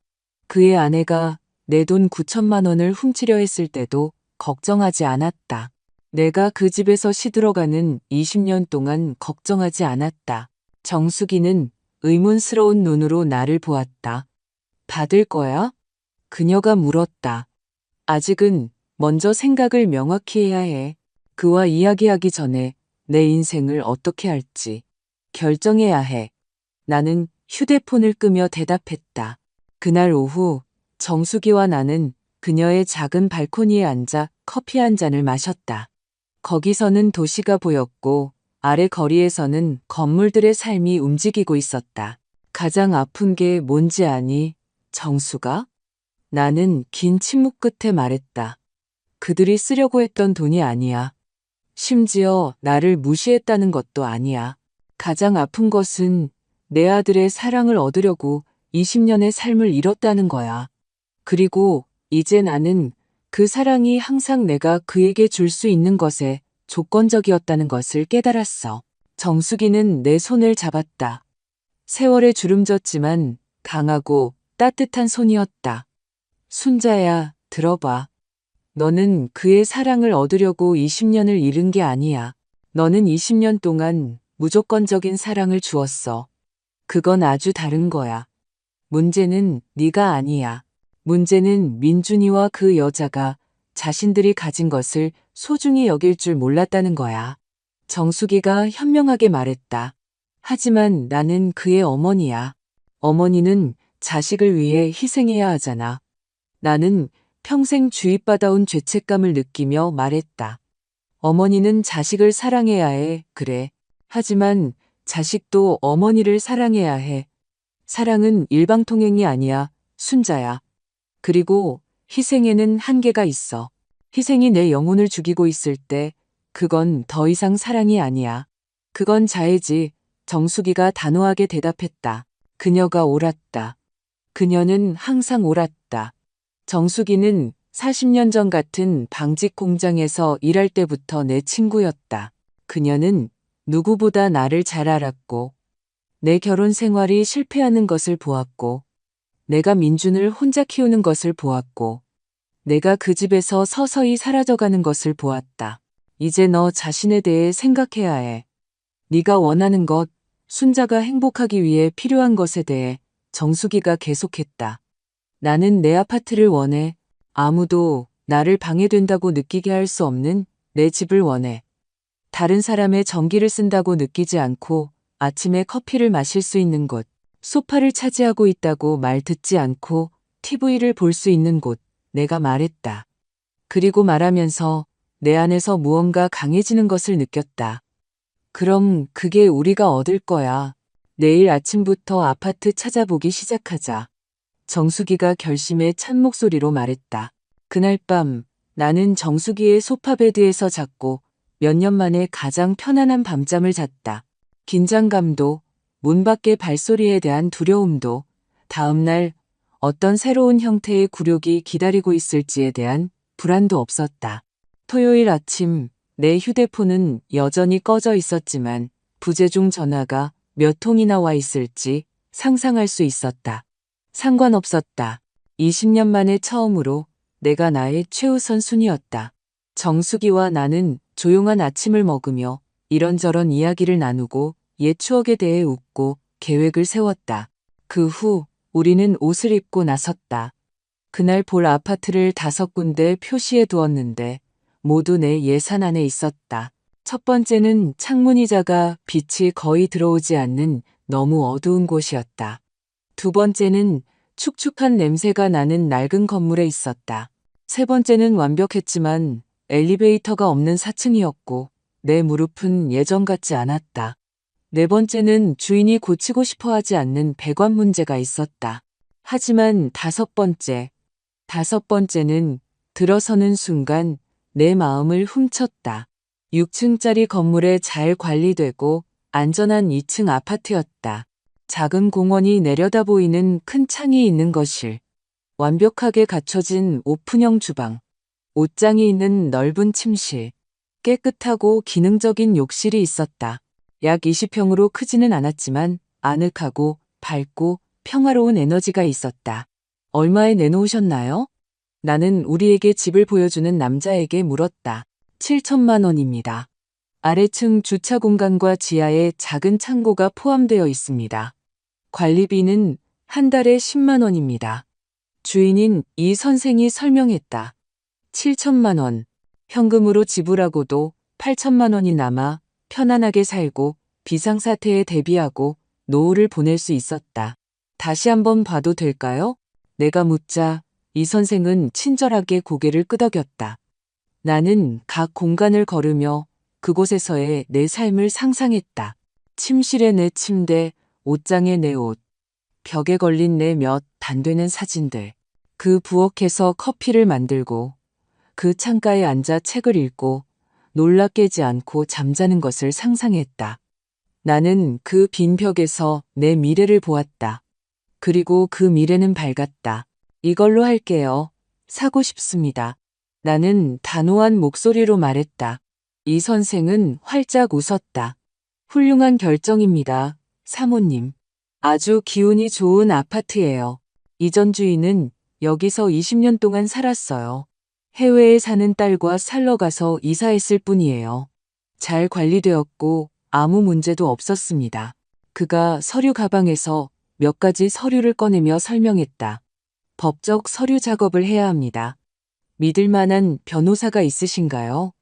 [SPEAKER 1] 그의 아내가 내 돈 9천만 원을 훔치려 했을 때도 걱정하지 않았다. 내가 그 집에서 시들어가는 20년 동안 걱정하지 않았다. 정수기는 의문스러운 눈으로 나를 보았다. 받을 거야? 그녀가 물었다. 아직은 먼저 생각을 명확히 해야 해. 그와 이야기하기 전에 내 인생을 어떻게 할지 결정해야 해. 나는 휴대폰을 끄며 대답했다. 그날 오후 정수기와 나는 그녀의 작은 발코니에 앉아 커피 한 잔을 마셨다. 거기서는 도시가 보였고 아래 거리에서는 건물들의 삶이 움직이고 있었다. 가장 아픈 게 뭔지 아니, 정수가? 나는 긴 침묵 끝에 말했다. 그들이 쓰려고 했던 돈이 아니야. 심지어 나를 무시했다는 것도 아니야. 가장 아픈 것은 내 아들의 사랑을 얻으려고 20년의 삶을 잃었다는 거야. 그리고 이제 나는 그 사랑이 항상 내가 그에게 줄 수 있는 것에 조건적이었다는 것을 깨달았어. 정수기는 내 손을 잡았다. 세월에 주름졌지만 강하고 따뜻한 손이었다. 순자야, 들어봐. 너는 그의 사랑을 얻으려고 20년을 잃은 게 아니야. 너는 20년 동안 무조건적인 사랑을 주었어. 그건 아주 다른 거야. 문제는 네가 아니야. 문제는 민준이와 그 여자가 자신들이 가진 것을 소중히 여길 줄 몰랐다는 거야. 정수기가 현명하게 말했다. 하지만 나는 그의 어머니야. 어머니는 자식을 위해 희생해야 하잖아. 나는 평생 주입받아온 죄책감을 느끼며 말했다. 어머니는 자식을 사랑해야 해, 그래. 하지만 자식도 어머니를 사랑해야 해. 사랑은 일방통행이 아니야, 순자야. 그리고 희생에는 한계가 있어. 희생이 내 영혼을 죽이고 있을 때 그건 더 이상 사랑이 아니야. 그건 자해지. 정수기가 단호하게 대답했다. 그녀가 옳았다. 그녀는 항상 옳았다. 정수기는 40년 전 같은 방직 공장에서 일할 때부터 내 친구였다. 그녀는 누구보다 나를 잘 알았고, 내 결혼 생활이 실패하는 것을 보았고, 내가 민준을 혼자 키우는 것을 보았고, 내가 그 집에서 서서히 사라져가는 것을 보았다. 이제 너 자신에 대해 생각해야 해. 네가 원하는 것, 순자가 행복하기 위해 필요한 것에 대해 정수기가 계속했다. 나는 내 아파트를 원해. 아무도 나를 방해된다고 느끼게 할 수 없는 내 집을 원해. 다른 사람의 전기를 쓴다고 느끼지 않고 아침에 커피를 마실 수 있는 곳, 소파를 차지하고 있다고 말 듣지 않고 TV를 볼 수 있는 곳, 내가 말했다. 그리고 말하면서 내 안에서 무언가 강해지는 것을 느꼈다. 그럼 그게 우리가 얻을 거야. 내일 아침부터 아파트 찾아보기 시작하자. 정수기가 결심에 찬 목소리로 말했다. 그날 밤 나는 정수기의 소파 베드에서 잤고 몇 년 만에 가장 편안한 밤잠을 잤다. 긴장감도, 문 밖의 발소리에 대한 두려움도, 다음날 어떤 새로운 형태의 굴욕이 기다리고 있을지에 대한 불안도 없었다. 토요일 아침 내 휴대폰은 여전히 꺼져 있었지만 부재중 전화가 몇 통이나 와 있을지 상상할 수 있었다. 상관없었다. 20년 만에 처음으로 내가 나의 최우선 순위였다. 정수기와 나는 조용한 아침을 먹으며 이런저런 이야기를 나누고 옛 추억에 대해 웃고 계획을 세웠다. 그 후 우리는 옷을 입고 나섰다. 그날 볼 아파트를 5군데 표시해 두었는데 모두 내 예산 안에 있었다. 첫 번째는 창문이 작아 빛이 거의 들어오지 않는 너무 어두운 곳이었다. 두 번째는 축축한 냄새가 나는 낡은 건물에 있었다. 세 번째는 완벽했지만 엘리베이터가 없는 4층이었고 내 무릎은 예전 같지 않았다. 네 번째는 주인이 고치고 싶어 하지 않는 배관 문제가 있었다. 하지만 다섯 번째는 들어서는 순간 내 마음을 훔쳤다. 6층짜리 건물에 잘 관리되고 안전한 2층 아파트였다. 작은 공원이 내려다 보이는 큰 창이 있는 거실, 완벽하게 갖춰진 오픈형 주방, 옷장이 있는 넓은 침실, 깨끗하고 기능적인 욕실이 있었다. 약 20평으로 크지는 않았지만 아늑하고 밝고 평화로운 에너지가 있었다. 얼마에 내놓으셨나요? 나는 우리에게 집을 보여주는 남자에게 물었다. 7천만 원입니다. 아래층 주차 공간과 지하에 작은 창고가 포함되어 있습니다. 관리비는 한 달에 10만 원입니다. 주인인 이 선생이 설명했다. 7천만 원. 현금으로 지불하고도 8천만 원이 남아 편안하게 살고 비상사태에 대비하고 노후를 보낼 수 있었다. 다시 한번 봐도 될까요? 내가 묻자 이 선생은 친절하게 고개를 끄덕였다. 나는 각 공간을 걸으며 그곳에서의 내 삶을 상상했다. 침실에 내 침대, 옷장에 내 옷, 벽에 걸린 내 몇 단되는 사진들. 그 부엌에서 커피를 만들고 그 창가에 앉아 책을 읽고 놀라 깨지 않고 잠자는 것을 상상했다. 나는 그 빈 벽에서 내 미래를 보았다. 그리고 그 미래는 밝았다. 이걸로 할게요. 사고 싶습니다. 나는 단호한 목소리로 말했다. 이 선생은 활짝 웃었다. 훌륭한 결정입니다, 사모님. 아주 기운이 좋은 아파트예요. 이전 주인은 여기서 20년 동안 살았어요. 해외에 사는 딸과 살러 가서 이사했을 뿐이에요. 잘 관리되었고 아무 문제도 없었습니다. 그가 서류 가방에서 몇 가지 서류를 꺼내며 설명했다. 법적 서류 작업을 해야 합니다. 믿을 만한 변호사가 있으신가요?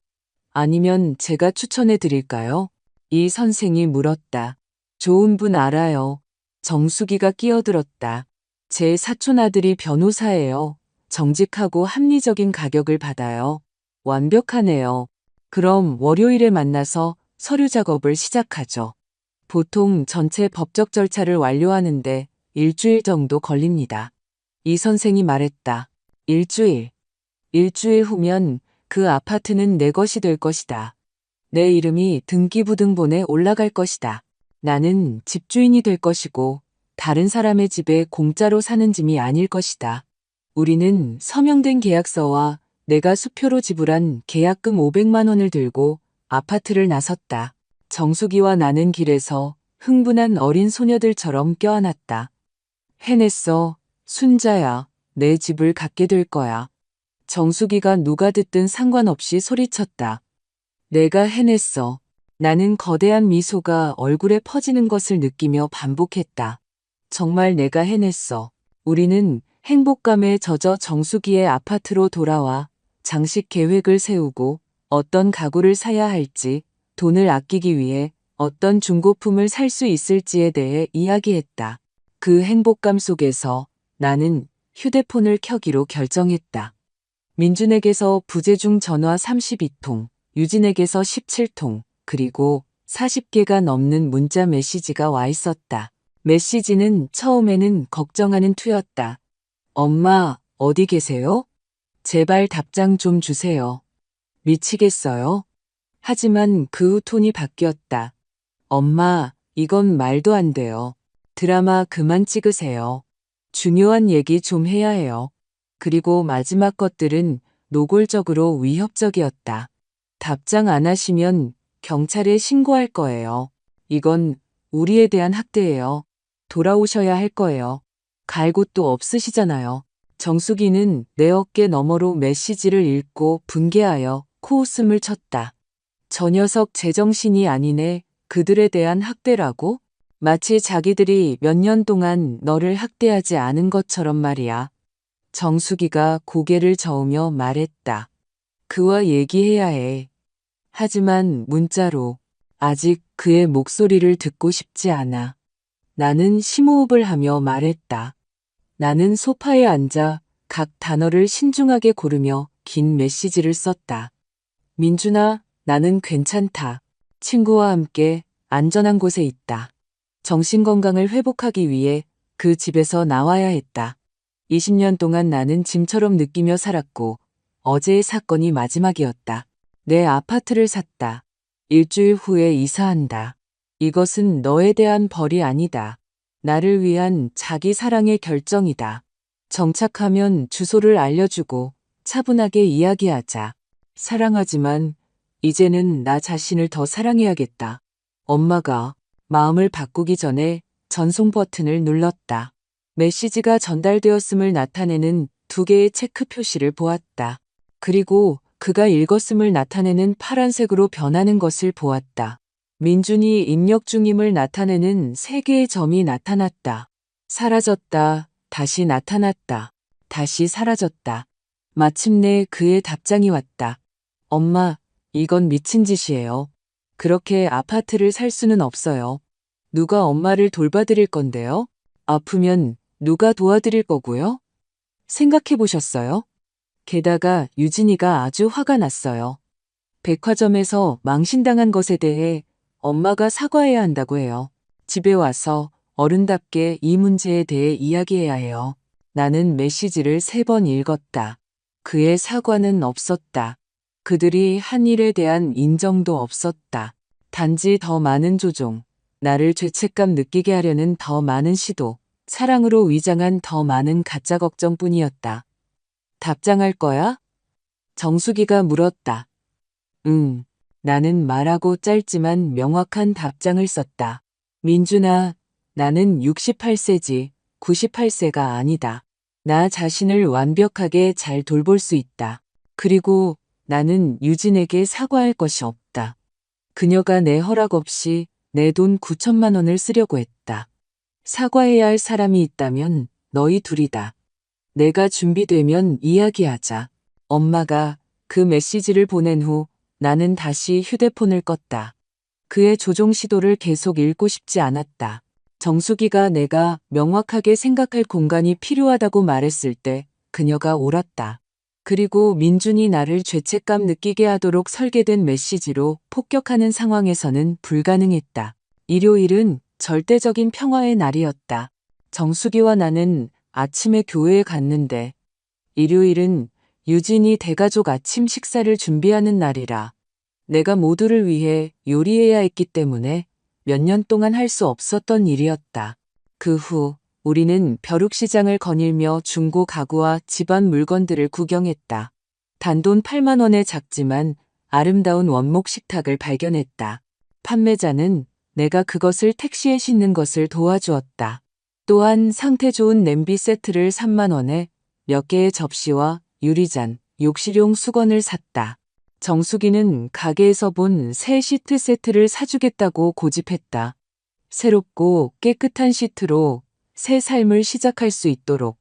[SPEAKER 1] 아니면 제가 추천해 드릴까요? 이 선생이 물었다. 좋은 분 알아요. 정수기가 끼어들었다. 제 사촌 아들이 변호사예요. 정직하고 합리적인 가격을 받아요. 완벽하네요. 그럼 월요일에 만나서 서류 작업을 시작하죠. 보통 전체 법적 절차를 완료하는데 일주일 정도 걸립니다. 이 선생이 말했다. 일주일. 일주일 후면 그 아파트는 내 것이 될 것이다. 내 이름이 등기부등본에 올라갈 것이다. 나는 집주인이 될 것이고 다른 사람의 집에 공짜로 사는 짐이 아닐 것이다. 우리는 서명된 계약서와 내가 수표로 지불한 계약금 500만 원을 들고 아파트를 나섰다. 정숙이와 나는 길에서 흥분한 어린 소녀들처럼 껴안았다. 해냈어. 순자야. 내 집을 갖게 될 거야. 정숙이가 누가 듣든 상관없이 소리쳤다. 내가 해냈어. 나는 거대한 미소가 얼굴에 퍼지는 것을 느끼며 반복했다. 정말 내가 해냈어. 우리는 행복감에 젖어 정숙이의 아파트로 돌아와 장식 계획을 세우고 어떤 가구를 사야 할지, 돈을 아끼기 위해 어떤 중고품을 살 수 있을지에 대해 이야기했다. 그 행복감 속에서 나는 휴대폰을 켜기로 결정했다. 민준에게서 부재중 전화 32통, 유진에게서 17통, 그리고 40개가 넘는 문자 메시지가 와 있었다. 메시지는 처음에는 걱정하는 투였다. 엄마, 어디 계세요? 제발 답장 좀 주세요. 미치겠어요. 하지만 그 후 톤이 바뀌었다. 엄마, 이건 말도 안 돼요. 드라마 그만 찍으세요. 중요한 얘기 좀 해야 해요. 그리고 마지막 것들은 노골적으로 위협적이었다. 답장 안 하시면 경찰에 신고할 거예요. 이건 우리에 대한 학대예요. 돌아오셔야 할 거예요. 갈 곳도 없으시잖아요. 정숙이는 내 어깨 너머로 메시지를 읽고 분개하여 코웃음을 쳤다. 저 녀석 제정신이 아니네. 그들에 대한 학대라고? 마치 자기들이 몇 년 동안 너를 학대하지 않은 것처럼 말이야. 정숙이가 고개를 저으며 말했다. 그와 얘기해야 해. 하지만 문자로 아직 그의 목소리를 듣고 싶지 않아. 나는 심호흡을 하며 말했다. 나는 소파에 앉아 각 단어를 신중하게 고르며 긴 메시지를 썼다. 민준아, 나는 괜찮다. 친구와 함께 안전한 곳에 있다. 정신건강을 회복하기 위해 그 집에서 나와야 했다. 20년 동안 나는 짐처럼 느끼며 살았고 어제의 사건이 마지막이었다. 내 아파트를 샀다. 일주일 후에 이사한다. 이것은 너에 대한 벌이 아니다. 나를 위한 자기 사랑의 결정이다. 정착하면 주소를 알려주고 차분하게 이야기하자. 사랑하지만 이제는 나 자신을 더 사랑해야겠다. 엄마가 마음을 바꾸기 전에 전송 버튼을 눌렀다. 메시지가 전달되었음을 나타내는 2개의 체크 표시를 보았다. 그리고 그가 읽었음을 나타내는 파란색으로 변하는 것을 보았다. 민준이 입력 중임을 나타내는 3개의 점이 나타났다. 사라졌다. 다시 나타났다. 다시 사라졌다. 마침내 그의 답장이 왔다. 엄마, 이건 미친 짓이에요. 그렇게 아파트를 살 수는 없어요. 누가 엄마를 돌봐드릴 건데요? 아프면 누가 도와드릴 거고요? 생각해 보셨어요? 게다가 유진이가 아주 화가 났어요. 백화점에서 망신당한 것에 대해 엄마가 사과해야 한다고 해요. 집에 와서 어른답게 이 문제에 대해 이야기해야 해요. 나는 메시지를 3번 읽었다. 그의 사과는 없었다. 그들이 한 일에 대한 인정도 없었다. 단지 더 많은 조종, 나를 죄책감 느끼게 하려는 더 많은 시도, 사랑으로 위장한 더 많은 가짜 걱정뿐이었다. 답장할 거야? 정숙이가 물었다. 응. 나는 말하고 짧지만 명확한 답장을 썼다. 민준아, 나는 68세지 98세가 아니다. 나 자신을 완벽하게 잘 돌볼 수 있다. 그리고 나는 유진에게 사과할 것이 없다. 그녀가 내 허락 없이 내 돈 9천만 원을 쓰려고 했다. 사과해야 할 사람이 있다면 너희 둘이다. 내가 준비되면 이야기하자. 엄마가 그 메시지를 보낸 후 나는 다시 휴대폰을 껐다. 그의 조종 시도를 계속 읽고 싶지 않았다. 정수기가 내가 명확하게 생각할 공간이 필요하다고 말했을 때 그녀가 옳았다. 그리고 민준이 나를 죄책감 느끼게 하도록 설계된 메시지로 폭격하는 상황에서는 불가능했다. 일요일은 절대적인 평화의 날이었다. 정수기와 나는 아침에 교회에 갔는데 일요일은 유진이 대가족 아침 식사를 준비하는 날이라 내가 모두를 위해 요리해야 했기 때문에 몇 년 동안 할 수 없었던 일이었다. 그 후 우리는 벼룩시장을 거닐며 중고 가구와 집안 물건들을 구경했다. 단돈 8만 원의 작지만 아름다운 원목 식탁을 발견했다. 판매자는 내가 그것을 택시에 싣는 것을 도와주었다. 또한 상태 좋은 냄비 세트를 3만 원에 몇 개의 접시와 유리잔, 욕실용 수건을 샀다. 정수기는 가게에서 본 새 시트 세트를 사주겠다고 고집했다. 새롭고 깨끗한 시트로 새 삶을 시작할 수 있도록.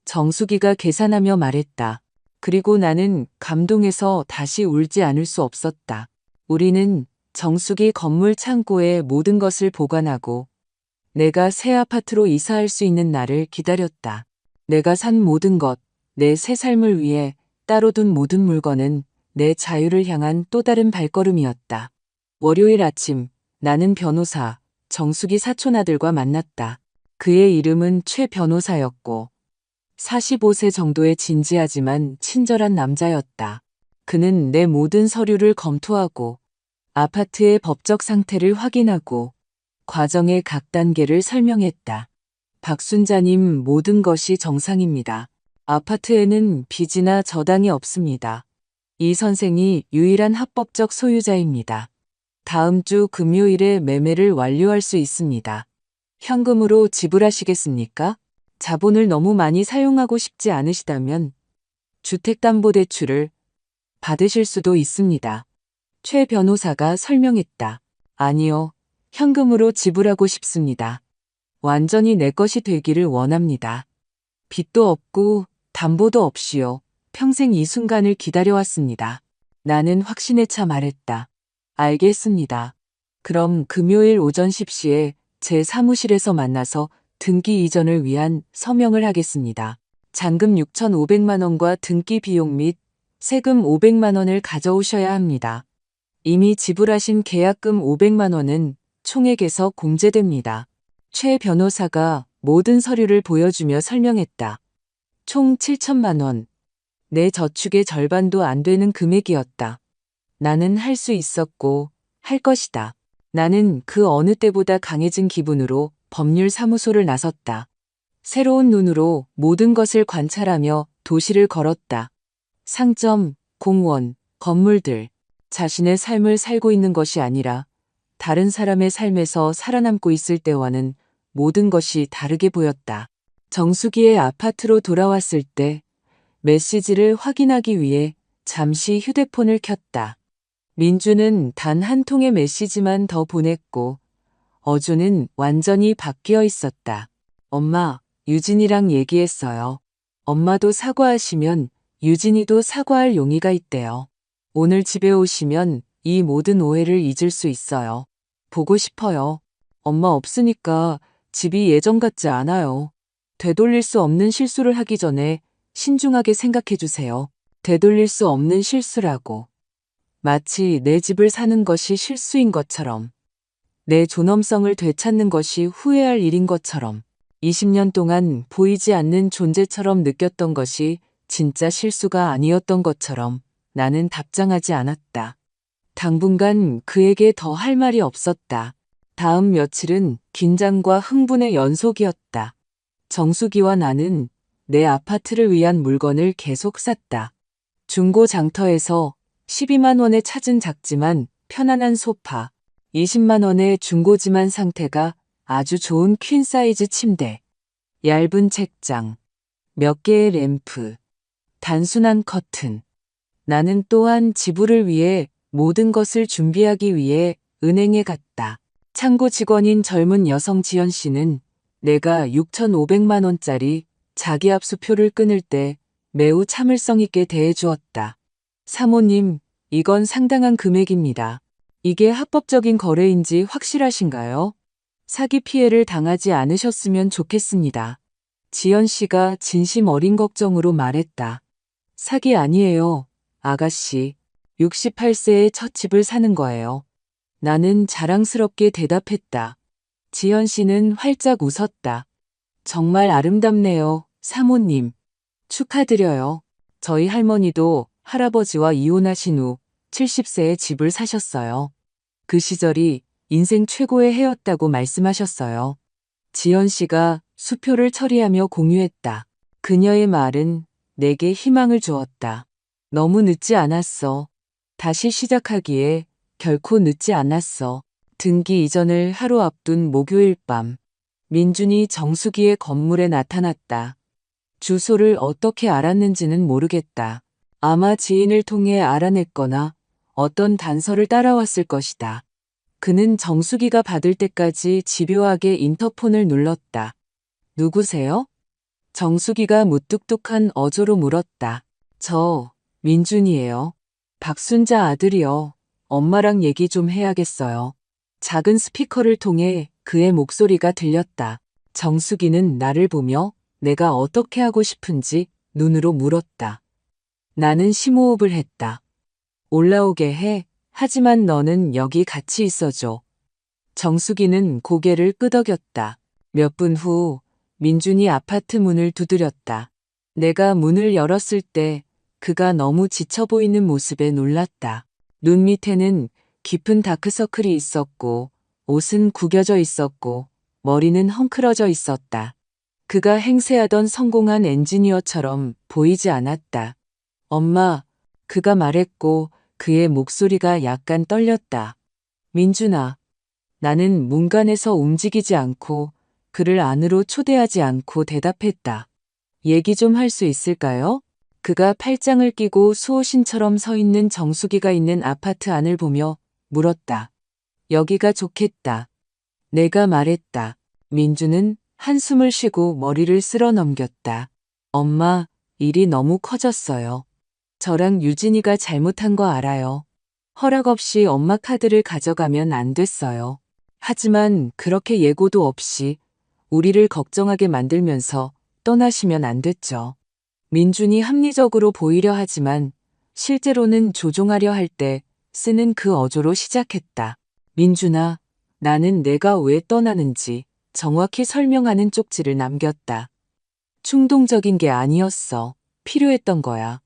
[SPEAKER 1] 정수기가 계산하며 말했다. 그리고 나는 감동해서 다시 울지 않을 수 없었다. 우리는 정수기 건물 창고에 모든 것을 보관하고 내가 새 아파트로 이사할 수 있는 날을 기다렸다. 내가 산 모든 것, 내 새 삶을 위해 따로 둔 모든 물건은 내 자유를 향한 또 다른 발걸음이었다. 월요일 아침, 나는 변호사, 정수기 사촌아들과 만났다. 그의 이름은 최 변호사였고 45세 정도의 진지하지만 친절한 남자였다. 그는 내 모든 서류를 검토하고 아파트의 법적 상태를 확인하고 과정의 각 단계를 설명했다. 박순자님, 모든 것이 정상입니다. 아파트에는 빚이나 저당이 없습니다. 이 선생이 유일한 합법적 소유자입니다. 다음 주 금요일에 매매를 완료할 수 있습니다. 현금으로 지불하시겠습니까? 자본을 너무 많이 사용하고 싶지 않으시다면 주택담보대출을 받으실 수도 있습니다. 최 변호사가 설명했다. 아니요, 현금으로 지불하고 싶습니다. 완전히 내 것이 되기를 원합니다. 빚도 없고 담보도 없이요. 평생 이 순간을 기다려왔습니다. 나는 확신에 차 말했다. 알겠습니다. 그럼 금요일 오전 10시에 제 사무실에서 만나서 등기 이전을 위한 서명을 하겠습니다. 잔금 6,500만 원과 등기 비용 및 세금 500만 원을 가져오셔야 합니다. 이미 지불하신 계약금 500만 원은 총액에서 공제됩니다. 최 변호사가 모든 서류를 보여주며 설명했다. 총 7천만 원. 내 저축의 절반도 안 되는 금액이었다. 나는 할 수 있었고 할 것이다. 나는 그 어느 때보다 강해진 기분으로 법률사무소를 나섰다. 새로운 눈으로 모든 것을 관찰하며 도시를 걸었다. 상점, 공원, 건물들, 자신의 삶을 살고 있는 것이 아니라 다른 사람의 삶에서 살아남고 있을 때와는 모든 것이 다르게 보였다. 정수기의 아파트로 돌아왔을 때 메시지를 확인하기 위해 잠시 휴대폰을 켰다. 민주는 단 한 통의 메시지만 더 보냈고 어주는 완전히 바뀌어 있었다. 엄마, 유진이랑 얘기했어요. 엄마도 사과하시면 유진이도 사과할 용의가 있대요. 오늘 집에 오시면 이 모든 오해를 잊을 수 있어요. 보고 싶어요. 엄마 없으니까 집이 예전 같지 않아요. 되돌릴 수 없는 실수를 하기 전에 신중하게 생각해 주세요. 되돌릴 수 없는 실수라고. 마치 내 집을 사는 것이 실수인 것처럼. 내 존엄성을 되찾는 것이 후회할 일인 것처럼. 20년 동안 보이지 않는 존재처럼 느꼈던 것이 진짜 실수가 아니었던 것처럼 나는 답장하지 않았다. 당분간 그에게 더 할 말이 없었다. 다음 며칠은 긴장과 흥분의 연속이었다. 정수기와 나는 내 아파트를 위한 물건을 계속 샀다. 중고 장터에서 12만 원에 찾은 작지만 편안한 소파, 20만 원의 중고지만 상태가 아주 좋은 퀸 사이즈 침대, 얇은 책장, 몇 개의 램프, 단순한 커튼. 나는 또한 지불을 위해 모든 것을 준비하기 위해 은행에 갔다. 창고 직원인 젊은 여성 지연 씨는 내가 6,500만 원짜리 자기압수표를 끊을 때 매우 참을성 있게 대해주었다. 사모님, 이건 상당한 금액입니다. 이게 합법적인 거래인지 확실하신가요? 사기 피해를 당하지 않으셨으면 좋겠습니다. 지연 씨가 진심 어린 걱정으로 말했다. 사기 아니에요, 아가씨. 68세에 첫 집을 사는 거예요. 나는 자랑스럽게 대답했다. 지연 씨는 활짝 웃었다. 정말 아름답네요, 사모님. 축하드려요. 저희 할머니도 할아버지와 이혼하신 후 70세에 집을 사셨어요. 그 시절이 인생 최고의 해였다고 말씀하셨어요. 지연 씨가 수표를 처리하며 공유했다. 그녀의 말은 내게 희망을 주었다. 너무 늦지 않았어. 다시 시작하기에 결코 늦지 않았어. 등기 이전을 하루 앞둔 목요일 밤, 민준이 정수기의 건물에 나타났다. 주소를 어떻게 알았는지는 모르겠다. 아마 지인을 통해 알아냈거나 어떤 단서를 따라왔을 것이다. 그는 정수기가 받을 때까지 집요하게 인터폰을 눌렀다. 누구세요? 정수기가 무뚝뚝한 어조로 물었다. 저, 민준이에요. 박순자 아들이요. 엄마랑 얘기 좀 해야겠어요. 작은 스피커를 통해 그의 목소리가 들렸다. 정수기는 나를 보며 내가 어떻게 하고 싶은지 눈으로 물었다. 나는 심호흡을 했다. 올라오게 해. 하지만 너는 여기 같이 있어줘. 정수기는 고개를 끄덕였다. 몇 분 후 민준이 아파트 문을 두드렸다. 내가 문을 열었을 때 그가 너무 지쳐 보이는 모습에 놀랐다. 눈 밑에는 깊은 다크서클이 있었고 옷은 구겨져 있었고 머리는 헝클어져 있었다. 그가 행세하던 성공한 엔지니어처럼 보이지 않았다. 엄마, 그가 말했고 그의 목소리가 약간 떨렸다. 민준아, 나는 문간에서 움직이지 않고 그를 안으로 초대하지 않고 대답했다. 얘기 좀 할 수 있을까요? 그가 팔짱을 끼고 수호신처럼 서 있는 정수기가 있는 아파트 안을 보며 물었다. 여기가 좋겠다. 내가 말했다. 민준은 한숨을 쉬고 머리를 쓸어 넘겼다. 엄마, 일이 너무 커졌어요. 저랑 유진이가 잘못한 거 알아요. 허락 없이 엄마 카드를 가져가면 안 됐어요. 하지만 그렇게 예고도 없이 우리를 걱정하게 만들면서 떠나시면 안 됐죠. 민준이 합리적으로 보이려 하지만 실제로는 조종하려 할 때 쓰는 그 어조로 시작했다. 민준아, 나는 내가 왜 떠나는지 정확히 설명하는 쪽지를 남겼다. 충동적인 게 아니었어. 필요했던 거야.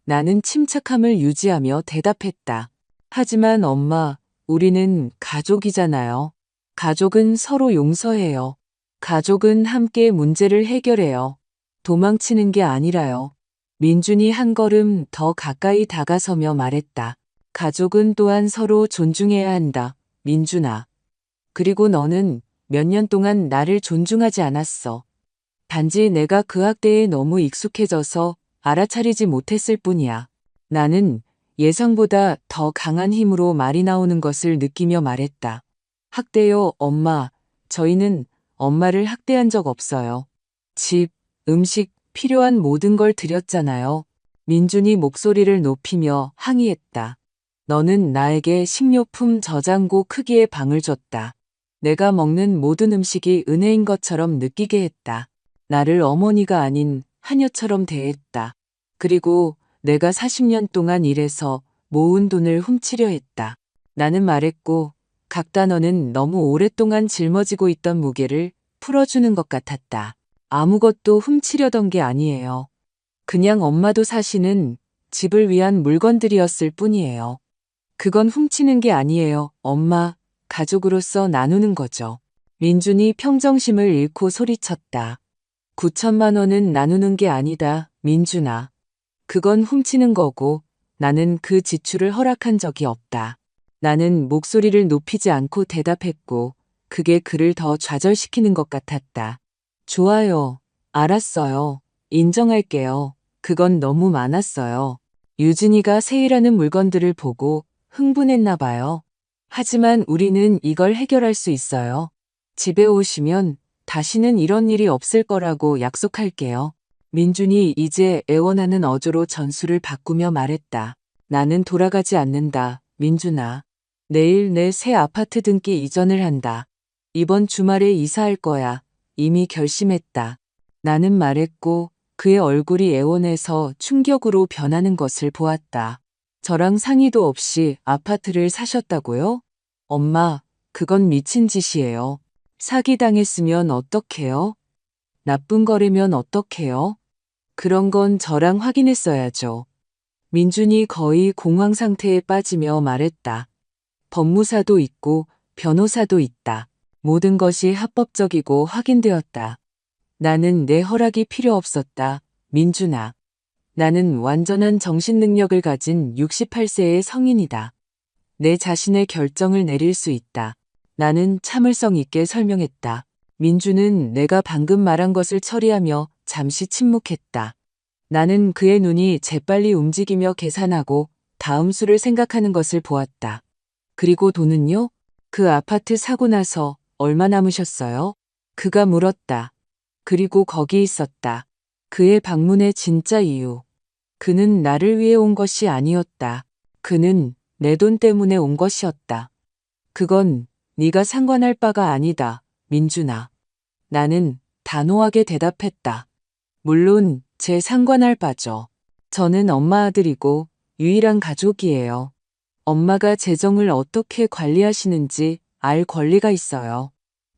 [SPEAKER 1] 나는 침착함을 유지하며 대답했다. 하지만 엄마, 우리는 가족이잖아요. 가족은 서로 용서해요. 가족은 함께 문제를 해결해요. 도망치는 게 아니라요. 민준이 한 걸음 더 가까이 다가서며 말했다. 가족은 또한 서로 존중해야 한다, 민준아. 그리고 너는 몇 년 동안 나를 존중하지 않았어. 단지 내가 그 학대에 너무 익숙해져서 알아차리지 못했을 뿐이야. 나는 예상보다 더 강한 힘으로 말이 나오는 것을 느끼며 말했다. 학대요, 엄마. 저희는 엄마를 학대한 적 없어요. 집, 음식, 필요한 모든 걸 드렸잖아요. 민준이 목소리를 높이며 항의했다. 너는 나에게 식료품 저장고 크기의 방을 줬다. 내가 먹는 모든 음식이 은혜인 것처럼 느끼게 했다. 나를 어머니가 아닌 하녀처럼 대했다. 그리고 내가 40년 동안 일해서 모은 돈을 훔치려 했다. 나는 말했고 각 단어는 너무 오랫동안 짊어지고 있던 무게를 풀어주는 것 같았다. 아무것도 훔치려던 게 아니에요. 그냥 엄마도 사시는 집을 위한 물건들이었을 뿐이에요. 그건 훔치는 게 아니에요, 엄마. 가족으로서 나누는 거죠. 민준이 평정심을 잃고 소리쳤다. 9천만 원은 나누는 게 아니다, 민준아. 그건 훔치는 거고 나는 그 지출을 허락한 적이 없다. 나는 목소리를 높이지 않고 대답했고 그게 그를 더 좌절시키는 것 같았다. 좋아요. 알았어요. 인정할게요. 그건 너무 많았어요. 유진이가 세일하는 물건들을 보고 흥분했나 봐요. 하지만 우리는 이걸 해결할 수 있어요. 집에 오시면 다시는 이런 일이 없을 거라고 약속할게요. 민준이 이제 애원하는 어조로 전술을 바꾸며 말했다. 나는 돌아가지 않는다, 민준아. 내일 내 새 아파트 등기 이전을 한다. 이번 주말에 이사할 거야. 이미 결심했다. 나는 말했고 그의 얼굴이 애원해서 충격으로 변하는 것을 보았다. 저랑 상의도 없이 아파트를 사셨다고요? 엄마, 그건 미친 짓이에요. 사기당했으면 어떡해요? 나쁜 거라면 어떡해요? 그런 건 저랑 확인했어야죠. 민준이 거의 공황 상태에 빠지며 말했다. 법무사도 있고 변호사도 있다. 모든 것이 합법적이고 확인되었다. 나는 내 허락이 필요 없었다. 민준아. 나는 완전한 정신 능력을 가진 68세의 성인이다. 내 자신의 결정을 내릴 수 있다. 나는 참을성 있게 설명했다. 민주는 내가 방금 말한 것을 처리하며 잠시 침묵했다. 나는 그의 눈이 재빨리 움직이며 계산하고 다음 수를 생각하는 것을 보았다. 그리고 돈은요? 그 아파트 사고 나서 얼마 남으셨어요? 그가 물었다. 그리고 거기 있었다. 그의 방문의 진짜 이유. 그는 나를 위해 온 것이 아니었다. 그는 내 돈 때문에 온 것이었다. 그건 네가 상관할 바가 아니다, 민준아. 나는 단호하게 대답했다. 물론 제 상관할 바죠. 저는 엄마 아들이고 유일한 가족이에요. 엄마가 재정을 어떻게 관리하시는지 알 권리가 있어요.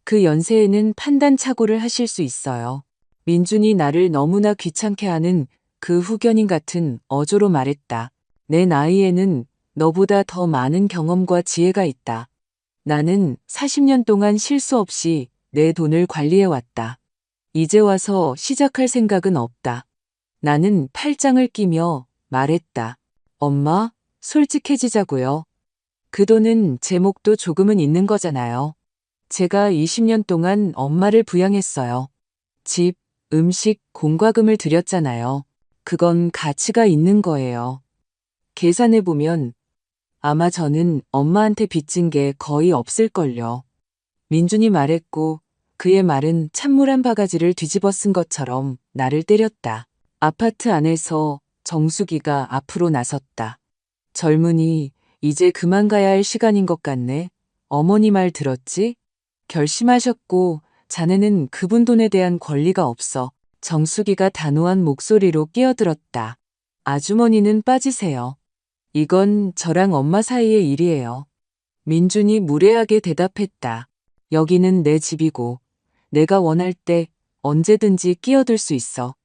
[SPEAKER 1] 그 연세에는 판단착오를 하실 수 있어요. 민준이 나를 너무나 귀찮게 하는 그 후견인 같은 어조로 말했다. 내 나이에는 너보다 더 많은 경험과 지혜가 있다. 나는 40년 동안 실수 없이 내 돈을 관리해왔다. 이제 와서 시작할 생각은 없다. 나는 팔짱을 끼며 말했다. 엄마, 솔직해지자고요. 그 돈은 제 몫도 조금은 있는 거잖아요. 제가 20년 동안 엄마를 부양했어요. 집, 음식, 공과금을 들였잖아요. 그건 가치가 있는 거예요. 계산해보면 아마 저는 엄마한테 빚진 게 거의 없을걸요. 민준이 말했고 그의 말은 찬물 한 바가지를 뒤집어 쓴 것처럼 나를 때렸다. 아파트 안에서 정수기가 앞으로 나섰다. 젊은이, 이제 그만 가야 할 시간인 것 같네. 어머니 말 들었지? 결심하셨고 자네는 그분 돈에 대한 권리가 없어. 정수기가 단호한 목소리로 끼어들었다. 아주머니는 빠지세요. 이건 저랑 엄마 사이의 일이에요. 민준이 무례하게 대답했다. 여기는 내 집이고 내가 원할 때 언제든지 끼어들 수 있어.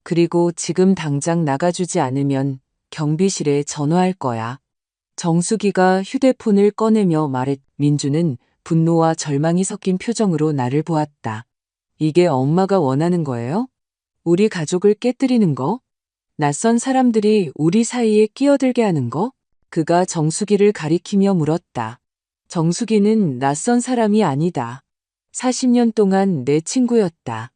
[SPEAKER 1] 그리고 지금 당장 나가주지 않으면 경비실에 전화할 거야. 정수기가 휴대폰을 꺼내며 말했. 민주는 분노와 절망이 섞인 표정으로 나를 보았다. 이게 엄마가 원하는 거예요? 우리 가족을 깨뜨리는 거? 낯선 사람들이 우리 사이에 끼어들게 하는 거? 그가 정수기를 가리키며 물었다. 정수기는 낯선 사람이 아니다. 40년 동안 내 친구였다.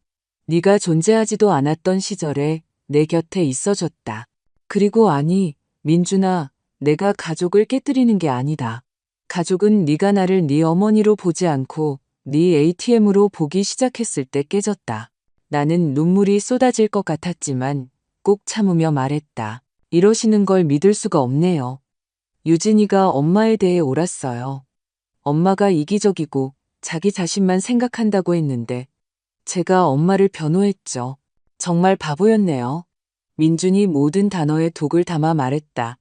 [SPEAKER 1] 네가 존재하지도 않았던 시절에 내 곁에 있어줬다. 그리고 아니, 민준아, 내가 가족을 깨뜨리는 게 아니다. 가족은 네가 나를 네 어머니로 보지 않고 네 ATM으로 보기 시작했을 때 깨졌다. 나는 눈물이 쏟아질 것 같았지만 꼭 참으며 말했다. 이러시는 걸 믿을 수가 없네요. 유진이가 엄마에 대해 옳았어요. 엄마가 이기적이고 자기 자신만 생각한다고 했는데 제가 엄마를 변호했죠. 정말 바보였네요. 민준이 모든 단어에 독을 담아 말했다.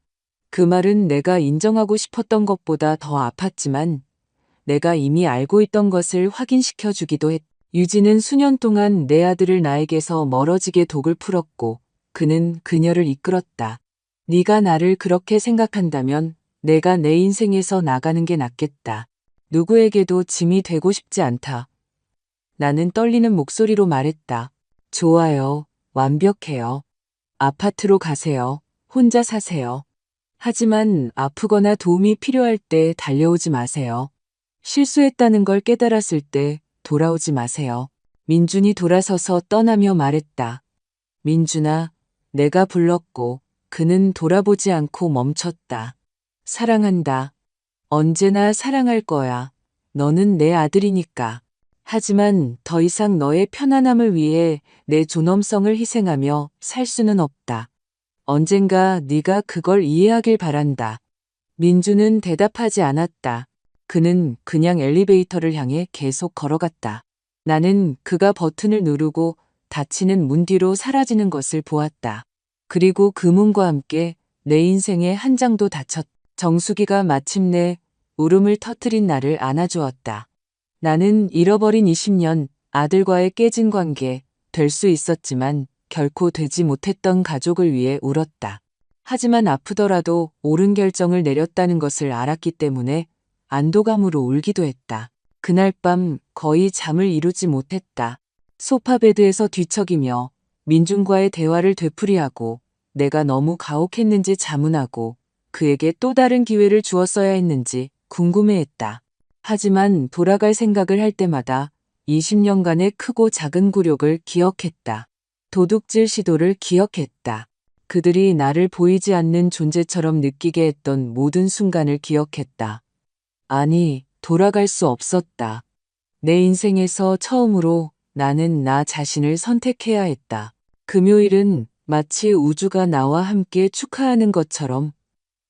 [SPEAKER 1] 그 말은 내가 인정하고 싶었던 것보다 더 아팠지만 내가 이미 알고 있던 것을 확인시켜 주기도 했다. 유진은 수년 동안 내 아들을 나에게서 멀어지게 독을 풀었고 그는 그녀를 이끌었다. 네가 나를 그렇게 생각한다면 내가 내 인생에서 나가는 게 낫겠다. 누구에게도 짐이 되고 싶지 않다. 나는 떨리는 목소리로 말했다. 좋아요. 완벽해요. 아파트로 가세요. 혼자 사세요. 하지만 아프거나 도움이 필요할 때 달려오지 마세요. 실수했다는 걸 깨달았을 때 돌아오지 마세요. 민준이 돌아서서 떠나며 말했다. 민준아, 내가 불렀고 그는 돌아보지 않고 멈췄다. 사랑한다. 언제나 사랑할 거야. 너는 내 아들이니까. 하지만 더 이상 너의 편안함을 위해 내 존엄성을 희생하며 살 수는 없다. 언젠가 네가 그걸 이해하길 바란다. 민주는 대답하지 않았다. 그는 그냥 엘리베이터를 향해 계속 걸어갔다. 나는 그가 버튼을 누르고 닫히는 문 뒤로 사라지는 것을 보았다. 그리고 그 문과 함께 내 인생의 한 장도 닫혔다. 정수기가 마침내 울음을 터뜨린 나를 안아주었다. 나는 잃어버린 20년 아들과의 깨진 관계, 될 수 있었지만 결코 되지 못했던 가족을 위해 울었다. 하지만 아프더라도 옳은 결정을 내렸다는 것을 알았기 때문에 안도감으로 울기도 했다. 그날 밤 거의 잠을 이루지 못했다. 소파 베드에서 뒤척이며 민준과의 대화를 되풀이하고 내가 너무 가혹했는지 자문하고 그에게 또 다른 기회를 주었어야 했는지 궁금해했다. 하지만 돌아갈 생각을 할 때마다 20년간의 크고 작은 굴욕을 기억했다. 도둑질 시도를 기억했다. 그들이 나를 보이지 않는 존재처럼 느끼게 했던 모든 순간을 기억했다. 아니, 돌아갈 수 없었다. 내 인생에서 처음으로 나는 나 자신을 선택해야 했다. 금요일은 마치 우주가 나와 함께 축하하는 것처럼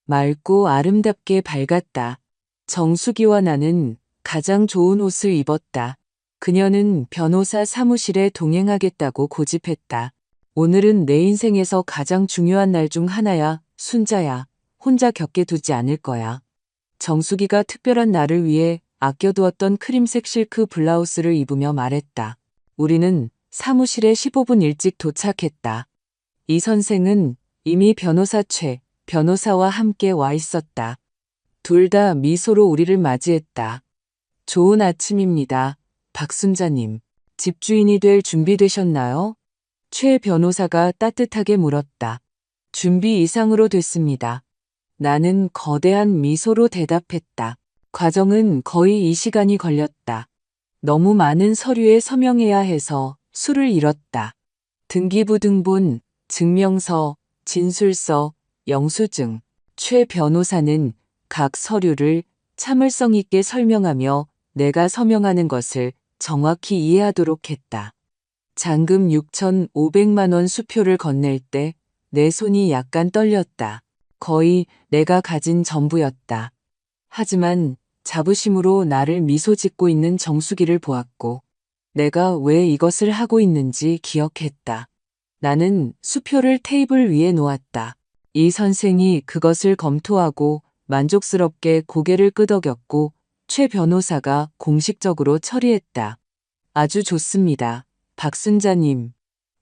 [SPEAKER 1] 맑고 아름답게 밝았다. 정수기와 나는 가장 좋은 옷을 입었다. 그녀는 변호사 사무실에 동행하겠다고 고집했다. 오늘은 내 인생에서 가장 중요한 날 중 하나야, 순자야. 혼자 겪게 두지 않을 거야. 정수기가 특별한 나를 위해 아껴두었던 크림색 실크 블라우스를 입으며 말했다. 우리는 사무실에 15분 일찍 도착했다. 이 선생은 이미 변호사 최 변호사와 함께 와 있었다. 둘 다 미소로 우리를 맞이했다. 좋은 아침입니다. 박순자님. 집주인이 될 준비되셨나요? 최 변호사가 따뜻하게 물었다. 준비 이상으로 됐습니다. 나는 거대한 미소로 대답했다. 과정은 거의 2시간이 걸렸다. 너무 많은 서류에 서명해야 해서 수를 잃었다. 등기부 등본, 증명서, 진술서, 영수증. 최 변호사는 각 서류를 참을성 있게 설명하며 내가 서명하는 것을 정확히 이해하도록 했다. 잔금 6,500만 원 수표를 건넬 때 내 손이 약간 떨렸다. 거의 내가 가진 전부였다. 하지만 자부심으로 나를 미소 짓고 있는 정수기를 보았고 내가 왜 이것을 하고 있는지 기억했다. 나는 수표를 테이블 위에 놓았다. 이 선생이 그것을 검토하고 만족스럽게 고개를 끄덕였고 최 변호사가 공식적으로 처리했다. 아주 좋습니다. 박순자님.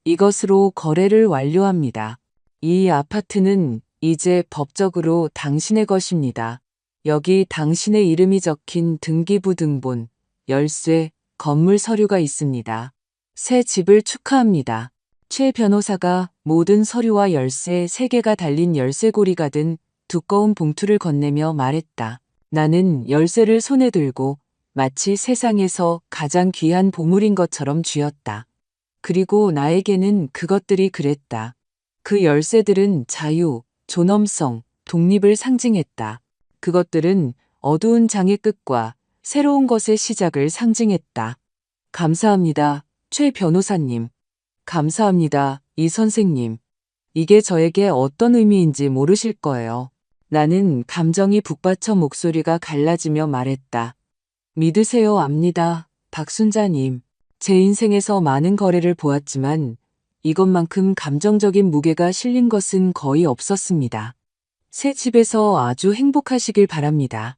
[SPEAKER 1] 이것으로 거래를 완료합니다. 이 아파트는 이제 법적으로 당신의 것입니다. 여기 당신의 이름이 적힌 등기부 등본, 열쇠, 건물 서류가 있습니다. 새 집을 축하합니다. 최 변호사가 모든 서류와 열쇠 3개가 달린 열쇠고리가 든 두꺼운 봉투를 건네며 말했다. 나는 열쇠를 손에 들고 마치 세상에서 가장 귀한 보물인 것처럼 쥐었다. 그리고 나에게는 그것들이 그랬다. 그 열쇠들은 자유, 존엄성, 독립을 상징했다. 그것들은 어두운 장의 끝과 새로운 것의 시작을 상징했다. 감사합니다, 최 변호사님. 감사합니다, 이 선생님. 이게 저에게 어떤 의미인지 모르실 거예요. 나는 감정이 북받쳐 목소리가 갈라지며 말했다. 믿으세요, 압니다, 박순자님. 제 인생에서 많은 거래를 보았지만 이것만큼 감정적인 무게가 실린 것은 거의 없었습니다. 새 집에서 아주 행복하시길 바랍니다.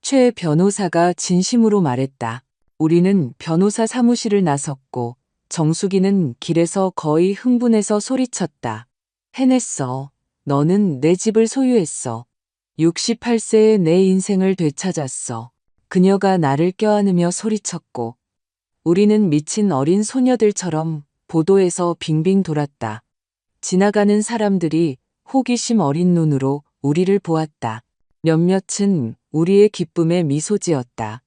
[SPEAKER 1] 최 변호사가 진심으로 말했다. 우리는 변호사 사무실을 나섰고 정수기는 길에서 거의 흥분해서 소리쳤다. 해냈어. 너는 내 집을 소유했어. 68세의 내 인생을 되찾았어. 그녀가 나를 껴안으며 소리쳤고 우리는 미친 어린 소녀들처럼 보도에서 빙빙 돌았다. 지나가는 사람들이 호기심 어린 눈으로 우리를 보았다. 몇몇은 우리의 기쁨에 미소 지었다.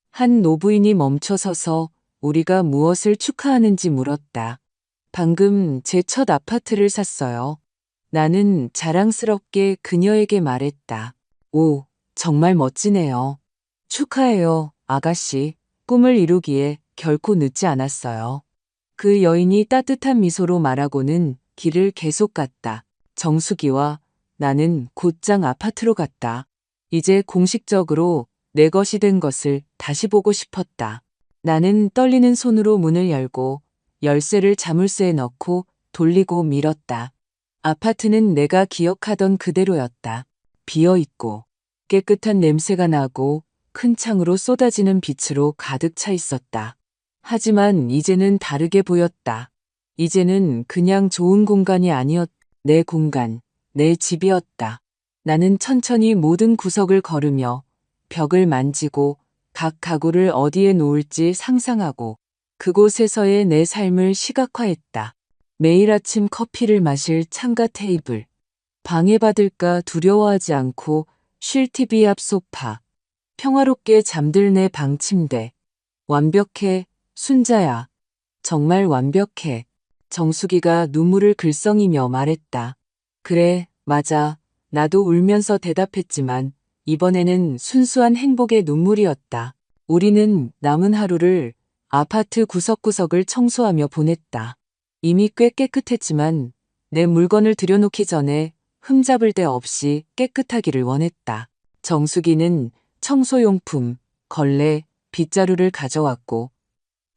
[SPEAKER 1] 한 노부인이 멈춰서서 우리가 무엇을 축하하는지 물었다. 방금 제 첫 아파트를 샀어요. 나는 자랑스럽게 그녀에게 말했다. 오, 정말 멋지네요. 축하해요, 아가씨. 꿈을 이루기에 결코 늦지 않았어요. 그 여인이 따뜻한 미소로 말하고는 길을 계속 갔다. 정수기와 나는 곧장 아파트로 갔다. 이제 공식적으로 내 것이 된 것을 다시 보고 싶었다. 나는 떨리는 손으로 문을 열고 열쇠를 자물쇠에 넣고 돌리고 밀었다. 아파트는 내가 기억하던 그대로였다. 비어있고 깨끗한 냄새가 나고 큰 창으로 쏟아지는 빛으로 가득 차 있었다. 하지만 이제는 다르게 보였다. 이제는 그냥 좋은 공간이 아니었, 내 공간, 내 집이었다. 나는 천천히 모든 구석을 걸으며 벽을 만지고 각 가구를 어디에 놓을지 상상하고 그곳에서의 내 삶을 시각화했다. 매일 아침 커피를 마실 창가 테이블, 방해받을까 두려워하지 않고 쉴 TV 앞 소파, 평화롭게 잠들 내 방 침대. 완벽해, 순자야. 정말 완벽해. 정수기가 눈물을 글썽이며 말했다. 그래, 맞아. 나도 울면서 대답했지만 이번에는 순수한 행복의 눈물이었다. 우리는 남은 하루를 아파트 구석구석을 청소하며 보냈다. 이미 꽤 깨끗했지만 내 물건을 들여놓기 전에 흠잡을 데 없이 깨끗하기를 원했다. 정수기는 청소용품, 걸레, 빗자루를 가져왔고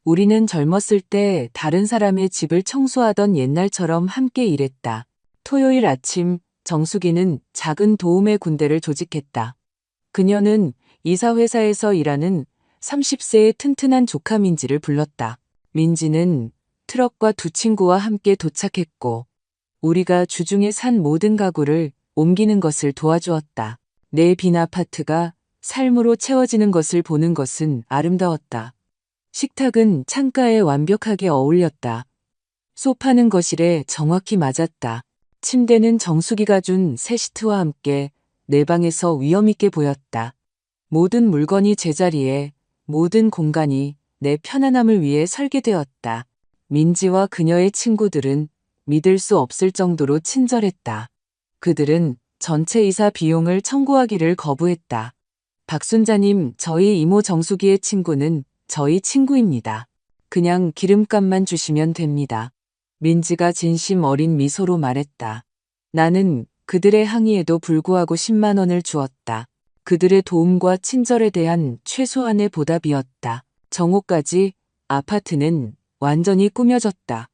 [SPEAKER 1] 우리는 젊었을 때 다른 사람의 집을 청소하던 옛날처럼 함께 일했다. 토요일 아침 정수기는 작은 도움의 군대를 조직했다. 그녀는 이사회사에서 일하는 30세의 튼튼한 조카 민지를 불렀다. 민지는 트럭과 두 친구와 함께 도착했고 우리가 주중에 산 모든 가구를 옮기는 것을 도와주었다. 내 빈 아파트가 삶으로 채워지는 것을 보는 것은 아름다웠다. 식탁은 창가에 완벽하게 어울렸다. 소파는 거실에 정확히 맞았다. 침대는 정수기가 준 새 시트와 함께 내 방에서 위엄있게 보였다. 모든 물건이 제자리에, 모든 공간이 내 편안함을 위해 설계되었다. 민지와 그녀의 친구들은 믿을 수 없을 정도로 친절했다. 그들은 전체 이사 비용을 청구하기를 거부했다. 박순자님, 저희 이모 정수기의 친구는 저희 친구입니다. 그냥 기름값만 주시면 됩니다. 민지가 진심 어린 미소로 말했다. 나는 그들의 항의에도 불구하고 10만 원을 주었다. 그들의 도움과 친절에 대한 최소한의 보답이었다. 정오까지 아파트는 완전히 꾸며졌다.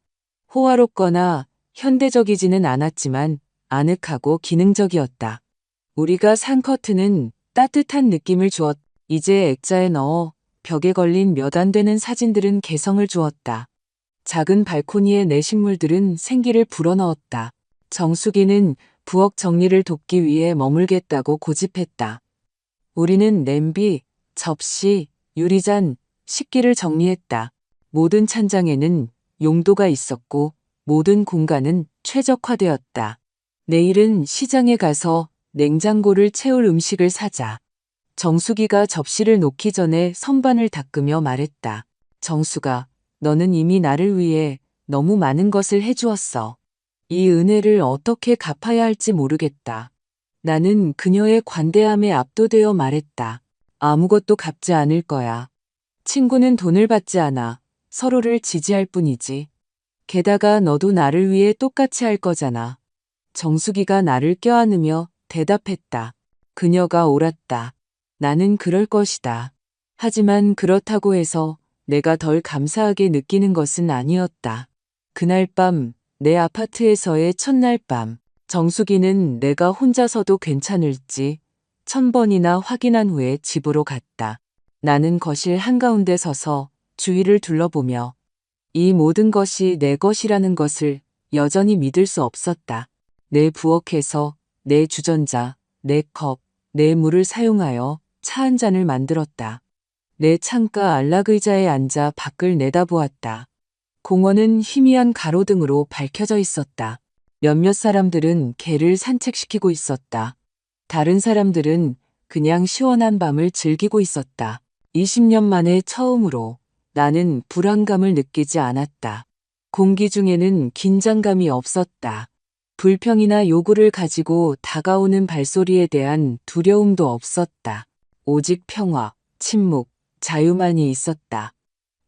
[SPEAKER 1] 호화롭거나 현대적이지는 않았지만 아늑하고 기능적이었다. 우리가 산 커튼은 따뜻한 느낌을 주었다. 이제 액자에 넣어 벽에 걸린 몇 안 되는 사진들은 개성을 주었다. 작은 발코니에 내 식물들은 생기를 불어넣었다. 정수기는 부엌 정리를 돕기 위해 머물겠다고 고집했다. 우리는 냄비, 접시, 유리잔, 식기를 정리했다. 모든 찬장에는 용도가 있었고 모든 공간은 최적화되었다. 내일은 시장에 가서 냉장고를 채울 음식을 사자. 정수기가 접시를 놓기 전에 선반을 닦으며 말했다. 정수가, 너는 이미 나를 위해 너무 많은 것을 해주었어. 이 은혜를 어떻게 갚아야 할지 모르겠다. 나는 그녀의 관대함에 압도되어 말했다. 아무것도 갚지 않을 거야. 친구는 돈을 받지 않아. 서로를 지지할 뿐이지. 게다가 너도 나를 위해 똑같이 할 거잖아. 정수기가 나를 껴안으며 대답했다. 그녀가 옳았다. 나는 그럴 것이다. 하지만 그렇다고 해서 내가 덜 감사하게 느끼는 것은 아니었다. 그날 밤, 내 아파트에서의 첫날 밤, 정수기는 내가 혼자서도 괜찮을지 1000번이나 확인한 후에 집으로 갔다. 나는 거실 한가운데 서서 주위를 둘러보며 이 모든 것이 내 것이라는 것을 여전히 믿을 수 없었다. 내 부엌에서 내 주전자, 내 컵, 내 물을 사용하여 차 한 잔을 만들었다. 내 창가 안락의자에 앉아 밖을 내다보았다. 공원은 희미한 가로등으로 밝혀져 있었다. 몇몇 사람들은 개를 산책시키고 있었다. 다른 사람들은 그냥 시원한 밤을 즐기고 있었다. 20년 만에 처음으로 나는 불안감을 느끼지 않았다. 공기 중에는 긴장감이 없었다. 불평이나 요구를 가지고 다가오는 발소리에 대한 두려움도 없었다. 오직 평화, 침묵, 자유만이 있었다.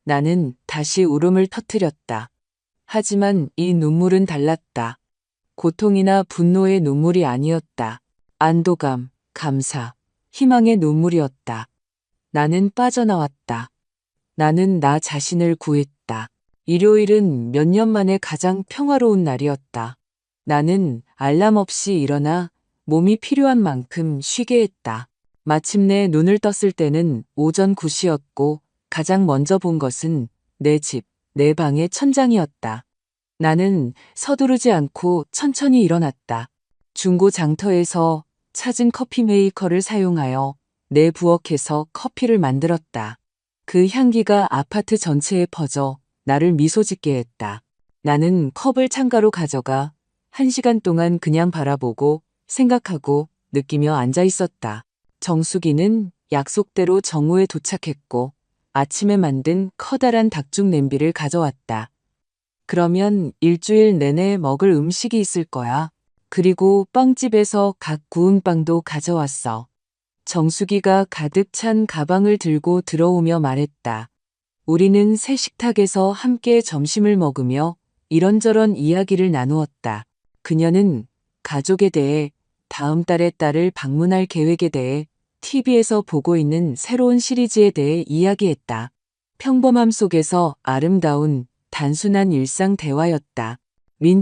[SPEAKER 1] 나는 다시 울음을 터뜨렸다. 하지만 이 눈물은 달랐다. 고통이나 분노의 눈물이 아니었다. 안도감, 감사, 희망의 눈물이었다. 나는 빠져나왔다. 나는 나 자신을 구했다. 일요일은 몇 년 만에 가장 평화로운 날이었다. 나는 알람 없이 일어나 몸이 필요한 만큼 쉬게 했다. 마침내 눈을 떴을 때는 오전 9시였고 가장 먼저 본 것은 내 집, 내 방의 천장이었다. 나는 서두르지 않고 천천히 일어났다. 중고 장터에서 찾은 커피 메이커를 사용하여 내 부엌에서 커피를 만들었다. 그 향기가 아파트 전체에 퍼져 나를 미소 짓게 했다. 나는 컵을 창가로 가져가 1시간 동안 그냥 바라보고 생각하고 느끼며 앉아 있었다. 정수기는 약속대로 정오에 도착했고 아침에 만든 커다란 닭죽 냄비를 가져왔다. 그러면 일주일 내내 먹을 음식이 있을 거야. 그리고 빵집에서 각 구운 빵도 가져왔어. 정수기가 가득 찬 가방을 들고 들어오며 말했다. 우리는 새 식탁에서 함께 점심을 먹으며 이런저런 이야기를 나누었다. 그녀는 가족에 대해, 다음 달에 딸을 방문할 계획에 대해, TV에서 보고 있는 새로운 시리즈에 대해 이야기했다. 평범함 속에서 아름다운 단순한 일상 대화였다.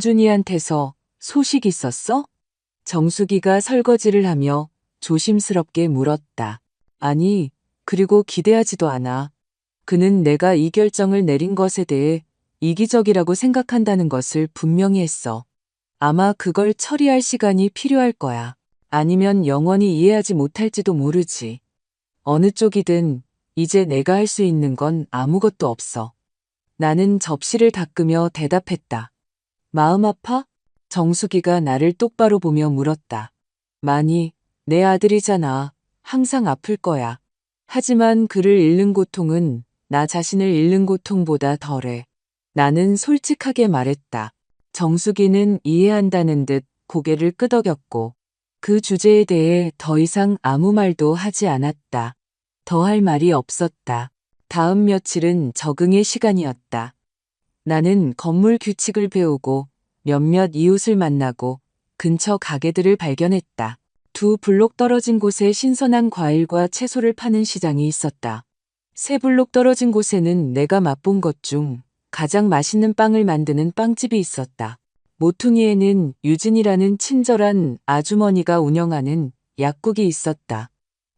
[SPEAKER 1] 민준이한테서 소식 있었어? 정수기가 설거지를 하며 조심스럽게 물었다. 아니, 그리고 기대하지도 않아. 그는 내가 이 결정을 내린 것에 대해 이기적이라고 생각한다는 것을 분명히 했어. 아마 그걸 처리할 시간이 필요할 거야. 아니면 영원히 이해하지 못할지도 모르지. 어느 쪽이든 이제 내가 할 수 있는 건 아무것도 없어. 나는 접시를 닦으며 대답했다. 마음 아파? 정수기가 나를 똑바로 보며 물었다. 많이, 내 아들이잖아. 항상 아플 거야. 하지만 그를 잃는 고통은 나 자신을 잃는 고통보다 덜해. 나는 솔직하게 말했다. 정수기는 이해한다는 듯 고개를 끄덕였고 그 주제에 대해 더 이상 아무 말도 하지 않았다. 더 할 말이 없었다. 다음 며칠은 적응의 시간이었다. 나는 건물 규칙을 배우고 몇몇 이웃을 만나고 근처 가게들을 발견했다. 2블록 떨어진 곳에 신선한 과일과 채소를 파는 시장이 있었다. 3블록 떨어진 곳에는 내가 맛본 것 중 가장 맛있는 빵을 만드는 빵집이 있었다. 모퉁이에는 유진이라는 친절한 아주머니가 운영하는 약국이 있었다.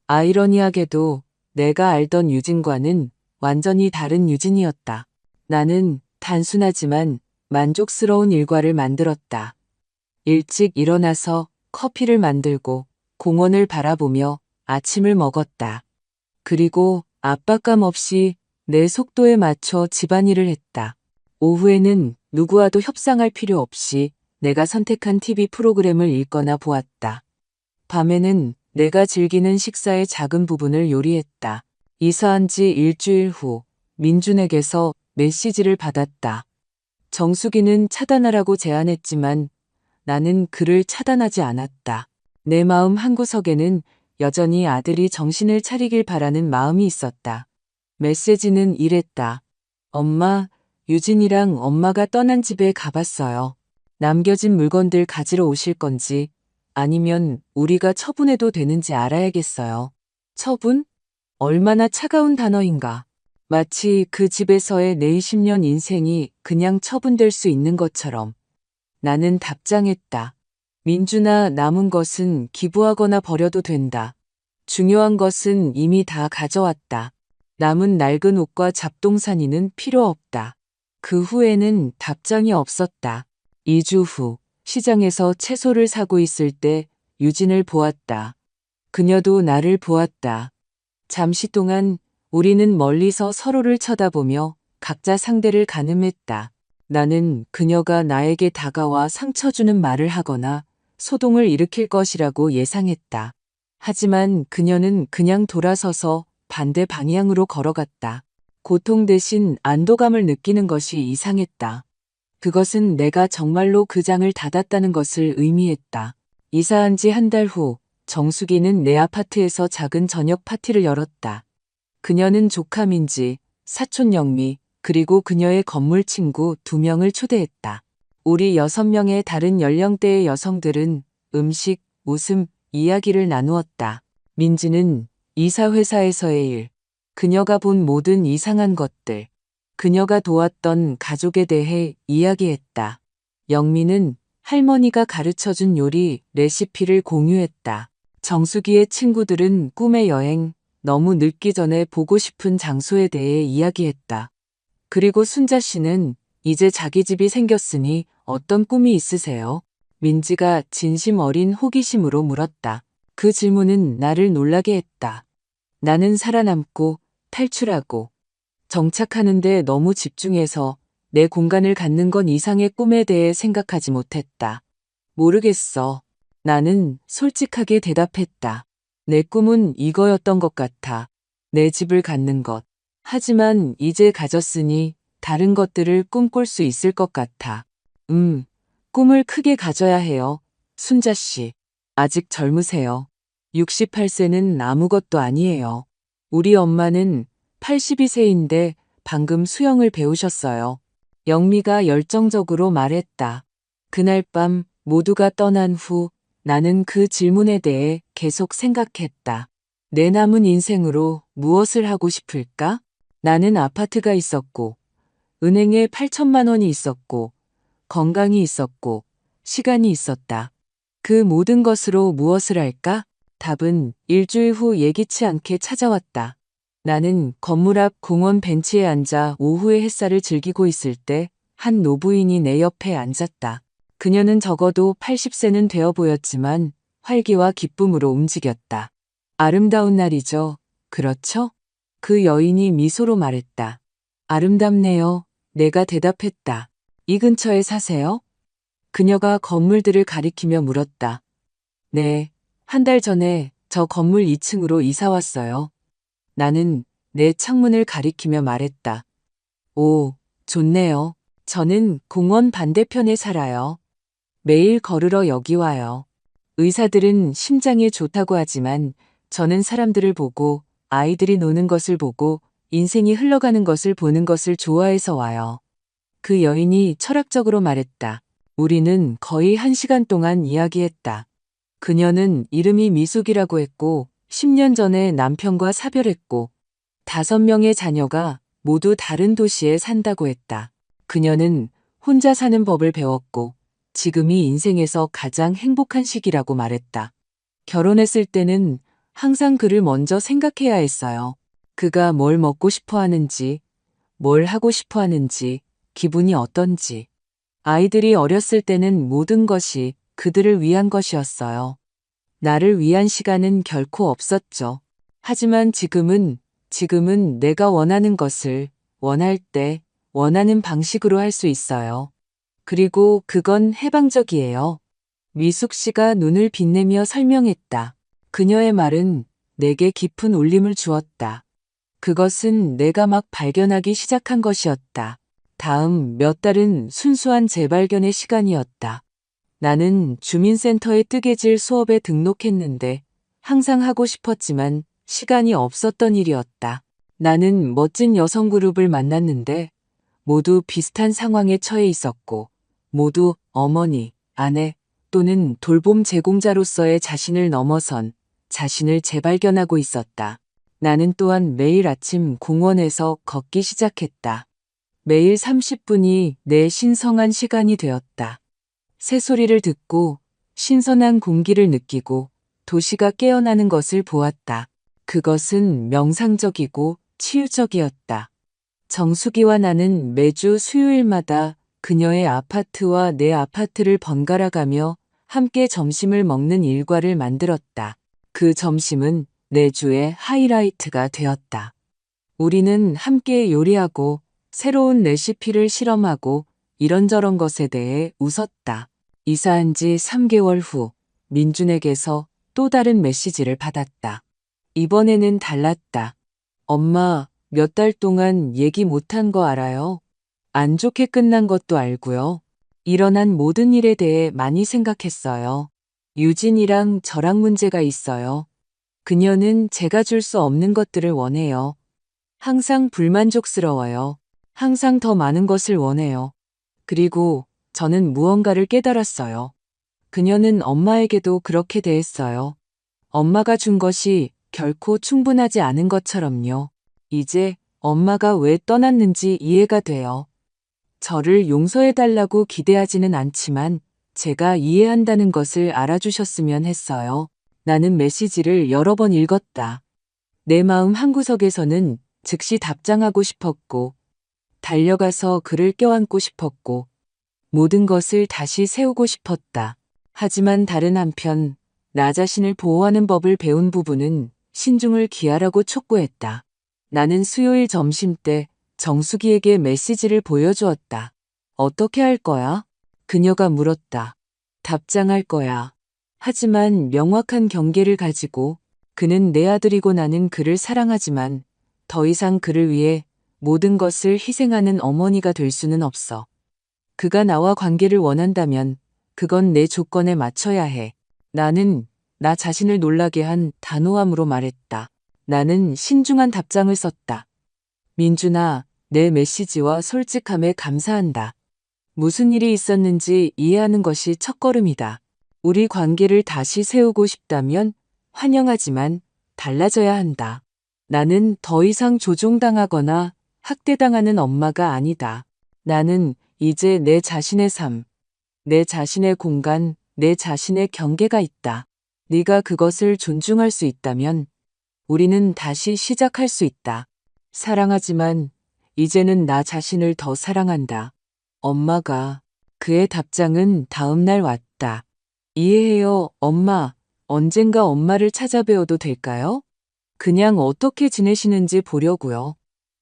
[SPEAKER 1] 아이러니하게도 내가 알던 유진과는 완전히 다른 유진이었다. 나는 단순하지만 만족스러운 일과를 만들었다. 일찍 일어나서 커피를 만들고 공원을 바라보며 아침을 먹었다. 그리고 압박감 없이 내 속도에 맞춰 집안일을 했다. 오후에는 누구와도 협상할 필요 없이 내가 선택한 TV 프로그램을 읽거나 보았다. 밤에는 내가 즐기는 식사의 작은 부분을 요리했다. 이사한 지 일주일 후 민준에게서 메시지를 받았다. 정수기는 차단하라고 제안했지만 나는 그를 차단하지 않았다. 내 마음 한구석에는 여전히 아들이 정신을 차리길 바라는 마음이 있었다. 메시지는 이랬다. 엄마, 유진이랑 엄마가 떠난 집에 가봤어요. 남겨진 물건들 가지러 오실 건지 아니면 우리가 처분해도 되는지 알아야겠어요. 처분? 얼마나 차가운 단어인가. 마치 그 집에서의 내 20년 인생이 그냥 처분될 수 있는 것처럼. 나는 답장했다. 민준아, 남은 것은 기부하거나 버려도 된다. 중요한 것은 이미 다 가져왔다. 남은 낡은 옷과 잡동사니는 필요 없다. 그 후에는 답장이 없었다. 2주 후 시장에서 채소를 사고 있을 때 유진을 보았다. 그녀도 나를 보았다. 잠시 동안 우리는 멀리서 서로를 쳐다보며 각자 상대를 가늠했다. 나는 그녀가 나에게 다가와 상처 주는 말을 하거나 소동을 일으킬 것이라고 예상했다. 하지만 그녀는 그냥 돌아서서 반대 방향으로 걸어갔다. 고통 대신 안도감을 느끼는 것이 이상했다. 그것은 내가 정말로 그 장을 닫았다는 것을 의미했다. 이사한 지 한 달 후 정수기는 내 아파트에서 작은 저녁 파티를 열었다. 그녀는 조카 민지, 사촌 영미, 그리고 그녀의 건물 친구 2명을 초대했다. 우리 6명의 다른 연령대의 여성들은 음식, 웃음, 이야기를 나누었다. 민지는 이사회사에서의 일, 그녀가 본 모든 이상한 것들, 그녀가 도왔던 가족에 대해 이야기했다. 영미는 할머니가 가르쳐준 요리 레시피를 공유했다. 정수기의 친구들은 꿈의 여행, 너무 늙기 전에 보고 싶은 장소에 대해 이야기했다. 그리고 순자 씨는 이제 자기 집이 생겼으니 어떤 꿈이 있으세요? 민지가 진심 어린 호기심으로 물었다. 그 질문은 나를 놀라게 했다. 나는 살아남고 탈출하고 정착하는데 너무 집중해서 내 공간을 갖는 건 이상의 꿈에 대해 생각하지 못했다. 모르겠어. 나는 솔직하게 대답했다. 내 꿈은 이거였던 것 같아. 내 집을 갖는 것. 하지만 이제 가졌으니 다른 것들을 꿈꿀 수 있을 것 같아. 꿈을 크게 가져야 해요. 순자 씨. 아직 젊으세요. 68세는 아무것도 아니에요. 우리 엄마는 82세인데 방금 수영을 배우셨어요. 영미가 열정적으로 말했다. 그날 밤 모두가 떠난 후 나는 그 질문에 대해 계속 생각했다. 내 남은 인생으로 무엇을 하고 싶을까? 나는 아파트가 있었고, 은행에 8천만 원이 있었고, 건강이 있었고, 시간이 있었다. 그 모든 것으로 무엇을 할까? 답은 일주일 후 예기치 않게 찾아왔다. 나는 건물 앞 공원 벤치에 앉아 오후의 햇살을 즐기고 있을 때 한 노부인이 내 옆에 앉았다. 그녀는 적어도 80세는 되어 보였지만 활기와 기쁨으로 움직였다. 아름다운 날이죠. 그렇죠? 그 여인이 미소로 말했다. 아름답네요. 내가 대답했다. 이 근처에 사세요? 그녀가 건물들을 가리키며 물었다. 네, 한 달 전에 저 건물 2층으로 이사 왔어요. 나는 내 창문을 가리키며 말했다. 오, 좋네요. 저는 공원 반대편에 살아요. 매일 걸으러 여기 와요. 의사들은 심장에 좋다고 하지만 저는 사람들을 보고 아이들이 노는 것을 보고 인생이 흘러가는 것을 보는 것을 좋아해서 와요. 그 여인이 철학적으로 말했다. 우리는 거의 1시간 동안 이야기했다. 그녀는 이름이 미숙이라고 했고 10년 전에 남편과 사별했고 5명의 자녀가 모두 다른 도시에 산다고 했다. 그녀는 혼자 사는 법을 배웠고 지금이 인생에서 가장 행복한 시기라고 말했다. 결혼했을 때는 항상 그를 먼저 생각해야 했어요. 그가 뭘 먹고 싶어 하는지, 뭘 하고 싶어 하는지, 기분이 어떤지. 아이들이 어렸을 때는 모든 것이 그들을 위한 것이었어요. 나를 위한 시간은 결코 없었죠. 하지만 지금은 내가 원하는 것을 원할 때 원하는 방식으로 할 수 있어요. 그리고 그건 해방적이에요. 미숙 씨가 눈을 빛내며 설명했다. 그녀의 말은 내게 깊은 울림을 주었다. 그것은 내가 막 발견하기 시작한 것이었다. 다음 몇 달은 순수한 재발견의 시간이었다. 나는 주민센터의 뜨개질 수업에 등록했는데 항상 하고 싶었지만 시간이 없었던 일이었다. 나는 멋진 여성 그룹을 만났는데 모두 비슷한 상황에 처해 있었고 모두 어머니, 아내 또는 돌봄 제공자로서의 자신을 넘어선 자신을 재발견하고 있었다. 나는 또한 매일 아침 공원에서 걷기 시작했다. 매일 30분이 내 신성한 시간이 되었다. 새소리를 듣고 신선한 공기를 느끼고 도시가 깨어나는 것을 보았다. 그것은 명상적이고 치유적이었다. 정수기와 나는 매주 수요일마다 그녀의 아파트와 내 아파트를 번갈아 가며 함께 점심을 먹는 일과를 만들었다. 그 점심은 내 주의 하이라이트가 되었다. 우리는 함께 요리하고 새로운 레시피를 실험하고 이런저런 것에 대해 웃었다. 이사한 지 3개월 후 민준에게서 또 다른 메시지를 받았다. 이번에는 달랐다. 엄마, 몇 달 동안 얘기 못한 거 알아요? 안 좋게 끝난 것도 알고요. 일어난 모든 일에 대해 많이 생각했어요. 유진이랑 저랑 문제가 있어요. 그녀는 제가 줄 수 없는 것들을 원해요. 항상 불만족스러워요. 항상 더 많은 것을 원해요. 그리고 저는 무언가를 깨달았어요. 그녀는 엄마에게도 그렇게 대했어요. 엄마가 준 것이 결코 충분하지 않은 것처럼요. 이제 엄마가 왜 떠났는지 이해가 돼요. 저를 용서해달라고 기대하지는 않지만 제가 이해한다는 것을 알아주셨으면 했어요. 나는 메시지를 여러 번 읽었다. 내 마음 한구석에서는 즉시 답장하고 싶었고, 달려가서 그를 껴안고 싶었고, 모든 것을 다시 세우고 싶었다. 하지만 다른 한편, 나 자신을 보호하는 법을 배운 부부는 신중을 기하라고 촉구했다. 나는 수요일 점심때 정수기에게 메시지를 보여주었다. 어떻게 할 거야? 그녀가 물었다. 답장할 거야. 하지만 명확한 경계를 가지고 그는 내 아들이고 나는 그를 사랑하지만 더 이상 그를 위해 모든 것을 희생하는 어머니가 될 수는 없어. 그가 나와 관계를 원한다면 그건 내 조건에 맞춰야 해. 나는 나 자신을 놀라게 한 단호함으로 말했다. 나는 신중한 답장을 썼다. 민준아, 내 메시지와 솔직함에 감사한다. 무슨 일이 있었는지 이해하는 것이 첫걸음이다. 우리 관계를 다시 세우고 싶다면 환영하지만 달라져야 한다. 나는 더 이상 조종당하거나 학대당하는 엄마가 아니다. 나는 이제 내 자신의 삶, 내 자신의 공간, 내 자신의 경계가 있다. 네가 그것을 존중할 수 있다면 우리는 다시 시작할 수 있다. 사랑하지만 이제는 나 자신을 더 사랑한다. 엄마가. 그의 답장은 다음 날 왔다. 이해해요, 엄마. 언젠가 엄마를 찾아뵈어도 될까요? 그냥 어떻게 지내시는지 보려고요.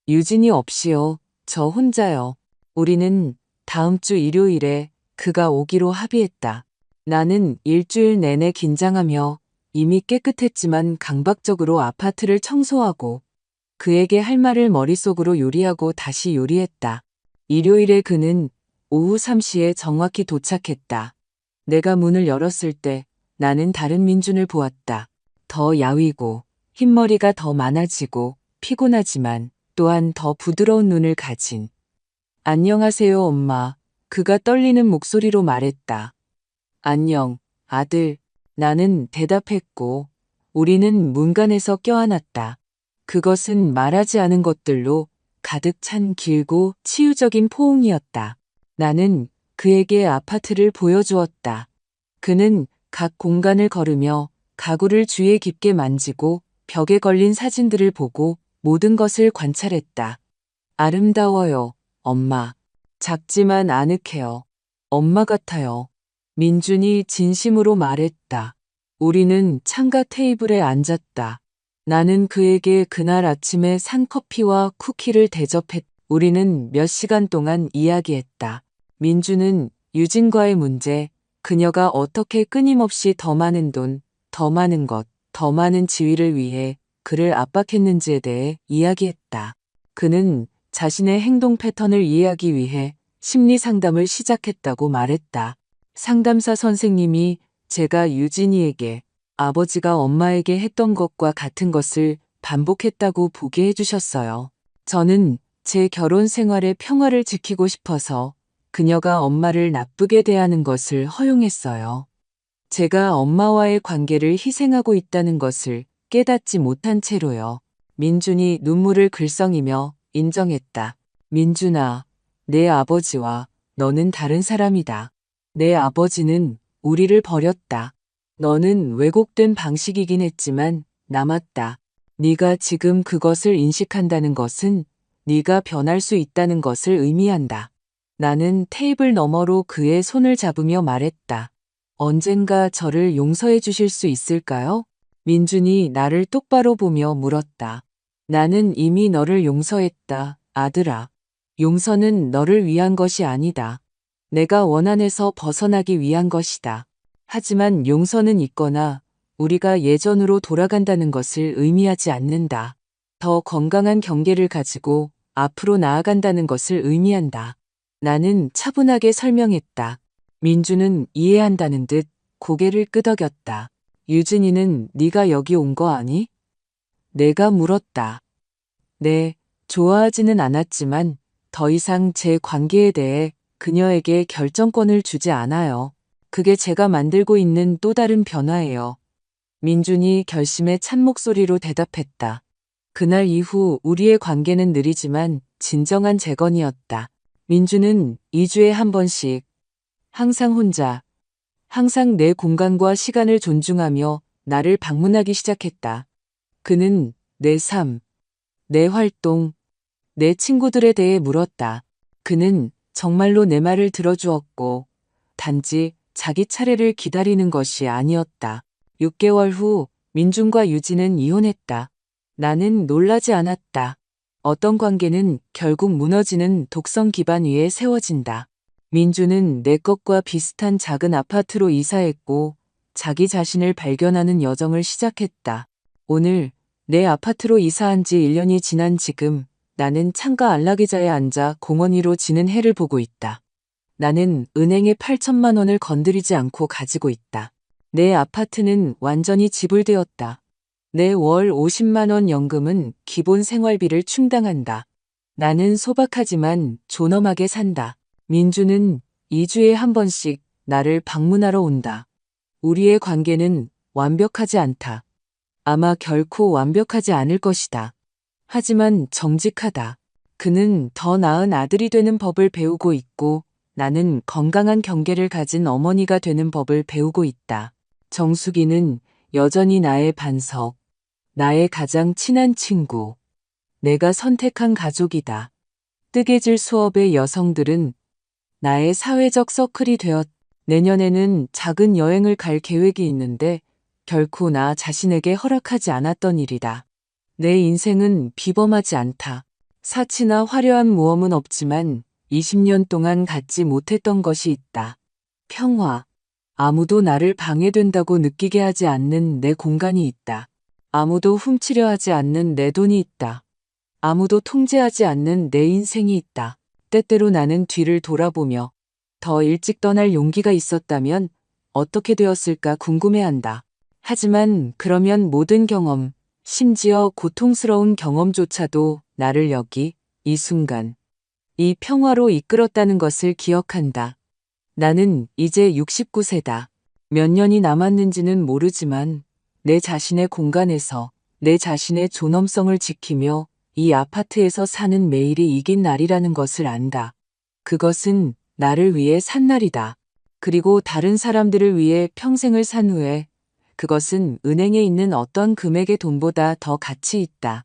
[SPEAKER 1] 유진이 없이요. 저 혼자요. 우리는 다음 주 일요일에 그가 오기로 합의했다. 나는 일주일 내내 긴장하며 이미 깨끗했지만 강박적으로 아파트를 청소하고 그에게 할 말을 머릿속으로 요리하고 다시 요리했다. 일요일에 그는 오후 3시에 정확히 도착했다. 내가 문을 열었을 때 나는 다른 민준을 보았다. 더 야위고 흰머리가 더 많아지고 피곤하지만 또한 더 부드러운 눈을 가진. 안녕하세요, 엄마. 그가 떨리는 목소리로 말했다. 안녕, 아들. 나는 대답했고 우리는 문간에서 껴안았다. 그것은 말하지 않은 것들로 가득 찬 길고 치유적인 포옹이었다. 나는 그에게 아파트를 보여주었다. 그는 각 공간을 걸으며 가구를 주위에 깊게 만지고 벽에 걸린 사진들을 보고 모든 것을 관찰했다. 아름다워요, 엄마. 작지만 아늑해요. 엄마 같아요. 민준이 진심으로 말했다. 우리는 창가 테이블에 앉았다. 나는 그에게 그날 아침에 산 커피와 쿠키를 대접했. 우리는 몇 시간 동안 이야기했다. 민준은 유진과의 문제, 그녀가 어떻게 끊임없이 더 많은 돈, 더 많은 것, 더 많은 지위를 위해 그를 압박했는지에 대해 이야기했다. 그는 자신의 행동 패턴을 이해하기 위해 심리 상담을 시작했다고 말했다. 상담사 선생님이 제가 유진이에게 아버지가 엄마에게 했던 것과 같은 것을 반복했다고 보게 해주셨어요. 저는 제 결혼 생활의 평화를 지키고 싶어서 그녀가 엄마를 나쁘게 대하는 것을 허용했어요. 제가 엄마와의 관계를 희생하고 있다는 것을 깨닫지 못한 채로요. 민준이 눈물을 글썽이며 인정했다. 민준아, 내 아버지와 너는 다른 사람이다. 내 아버지는 우리를 버렸다. 너는 왜곡된 방식이긴 했지만 남았다. 네가 지금 그것을 인식한다는 것은 네가 변할 수 있다는 것을 의미한다. 나는 테이블 너머로 그의 손을 잡으며 말했다. 언젠가 저를 용서해 주실 수 있을까요? 민준이 나를 똑바로 보며 물었다. 나는 이미 너를 용서했다, 아들아. 용서는 너를 위한 것이 아니다. 내가 원한에서 벗어나기 위한 것이다. 하지만 용서는 있거나 우리가 예전으로 돌아간다는 것을 의미하지 않는다. 더 건강한 경계를 가지고 앞으로 나아간다는 것을 의미한다. 나는 차분하게 설명했다. 민주는 이해한다는 듯 고개를 끄덕였다. 유진이는 네가 여기 온 거 아니? 내가 물었다. 네, 좋아하지는 않았지만 더 이상 제 관계에 대해 그녀에게 결정권을 주지 않아요. 그게 제가 만들고 있는 또 다른 변화예요. 민준이 결심의 찬 목소리로 대답했다. 그날 이후 우리의 관계는 느리지만 진정한 재건이었다. 민주는 2주에 한 번씩, 항상 혼자, 항상 내 공간과 시간을 존중하며 나를 방문하기 시작했다. 그는 내 삶, 내 활동, 내 친구들에 대해 물었다. 그는 정말로 내 말을 들어주었고, 단지 자기 차례를 기다리는 것이 아니었다. 6개월 후 민준과 유진은 이혼했다. 나는 놀라지 않았다. 어떤 관계는 결국 무너지는 독성 기반 위에 세워진다. 민주는 내 것과 비슷한 작은 아파트로 이사했고 자기 자신을 발견하는 여정을 시작했다. 오늘 내 아파트로 이사한 지 1년이 지난 지금 나는 창가 안락의자에 앉아 공원 위로 지는 해를 보고 있다. 나는 은행에 8천만 원을 건드리지 않고 가지고 있다. 내 아파트는 완전히 지불되었다. 내 월 50만 원 연금은 기본 생활비를 충당한다. 나는 소박하지만 존엄하게 산다. 민주는 2주에 한 번씩 나를 방문하러 온다. 우리의 관계는 완벽하지 않다. 아마 결코 완벽하지 않을 것이다. 하지만 정직하다. 그는 더 나은 아들이 되는 법을 배우고 있고 나는 건강한 경계를 가진 어머니가 되는 법을 배우고 있다. 정수기는 여전히 나의 반석, 나의 가장 친한 친구, 내가 선택한 가족이다. 뜨개질 수업의 여성들은 나의 사회적 서클이 되었. 내년에는 작은 여행을 갈 계획이 있는데 결코 나 자신에게 허락하지 않았던 일이다. 내 인생은 비범하지 않다. 사치나 화려한 모험은 없지만 20년 동안 갖지 못했던 것이 있다. 평화. 아무도 나를 방해된다고 느끼게 하지 않는 내 공간이 있다. 아무도 훔치려 하지 않는 내 돈이 있다. 아무도 통제하지 않는 내 인생이 있다. 때때로 나는 뒤를 돌아보며 더 일찍 떠날 용기가 있었다면 어떻게 되었을까 궁금해한다. 하지만 그러면 모든 경험, 심지어 고통스러운 경험조차도 나를 여기, 이 순간, 이 평화로 이끌었다는 것을 기억한다. 나는 이제 69세다. 몇 년이 남았는지는 모르지만 내 자신의 공간에서 내 자신의 존엄성을 지키며 이 아파트에서 사는 매일이 이긴 날이라는 것을 안다. 그것은 나를 위해 산 날이다. 그리고 다른 사람들을 위해 평생을 산 후에 그것은 은행에 있는 어떤 금액의 돈보다 더 가치 있다.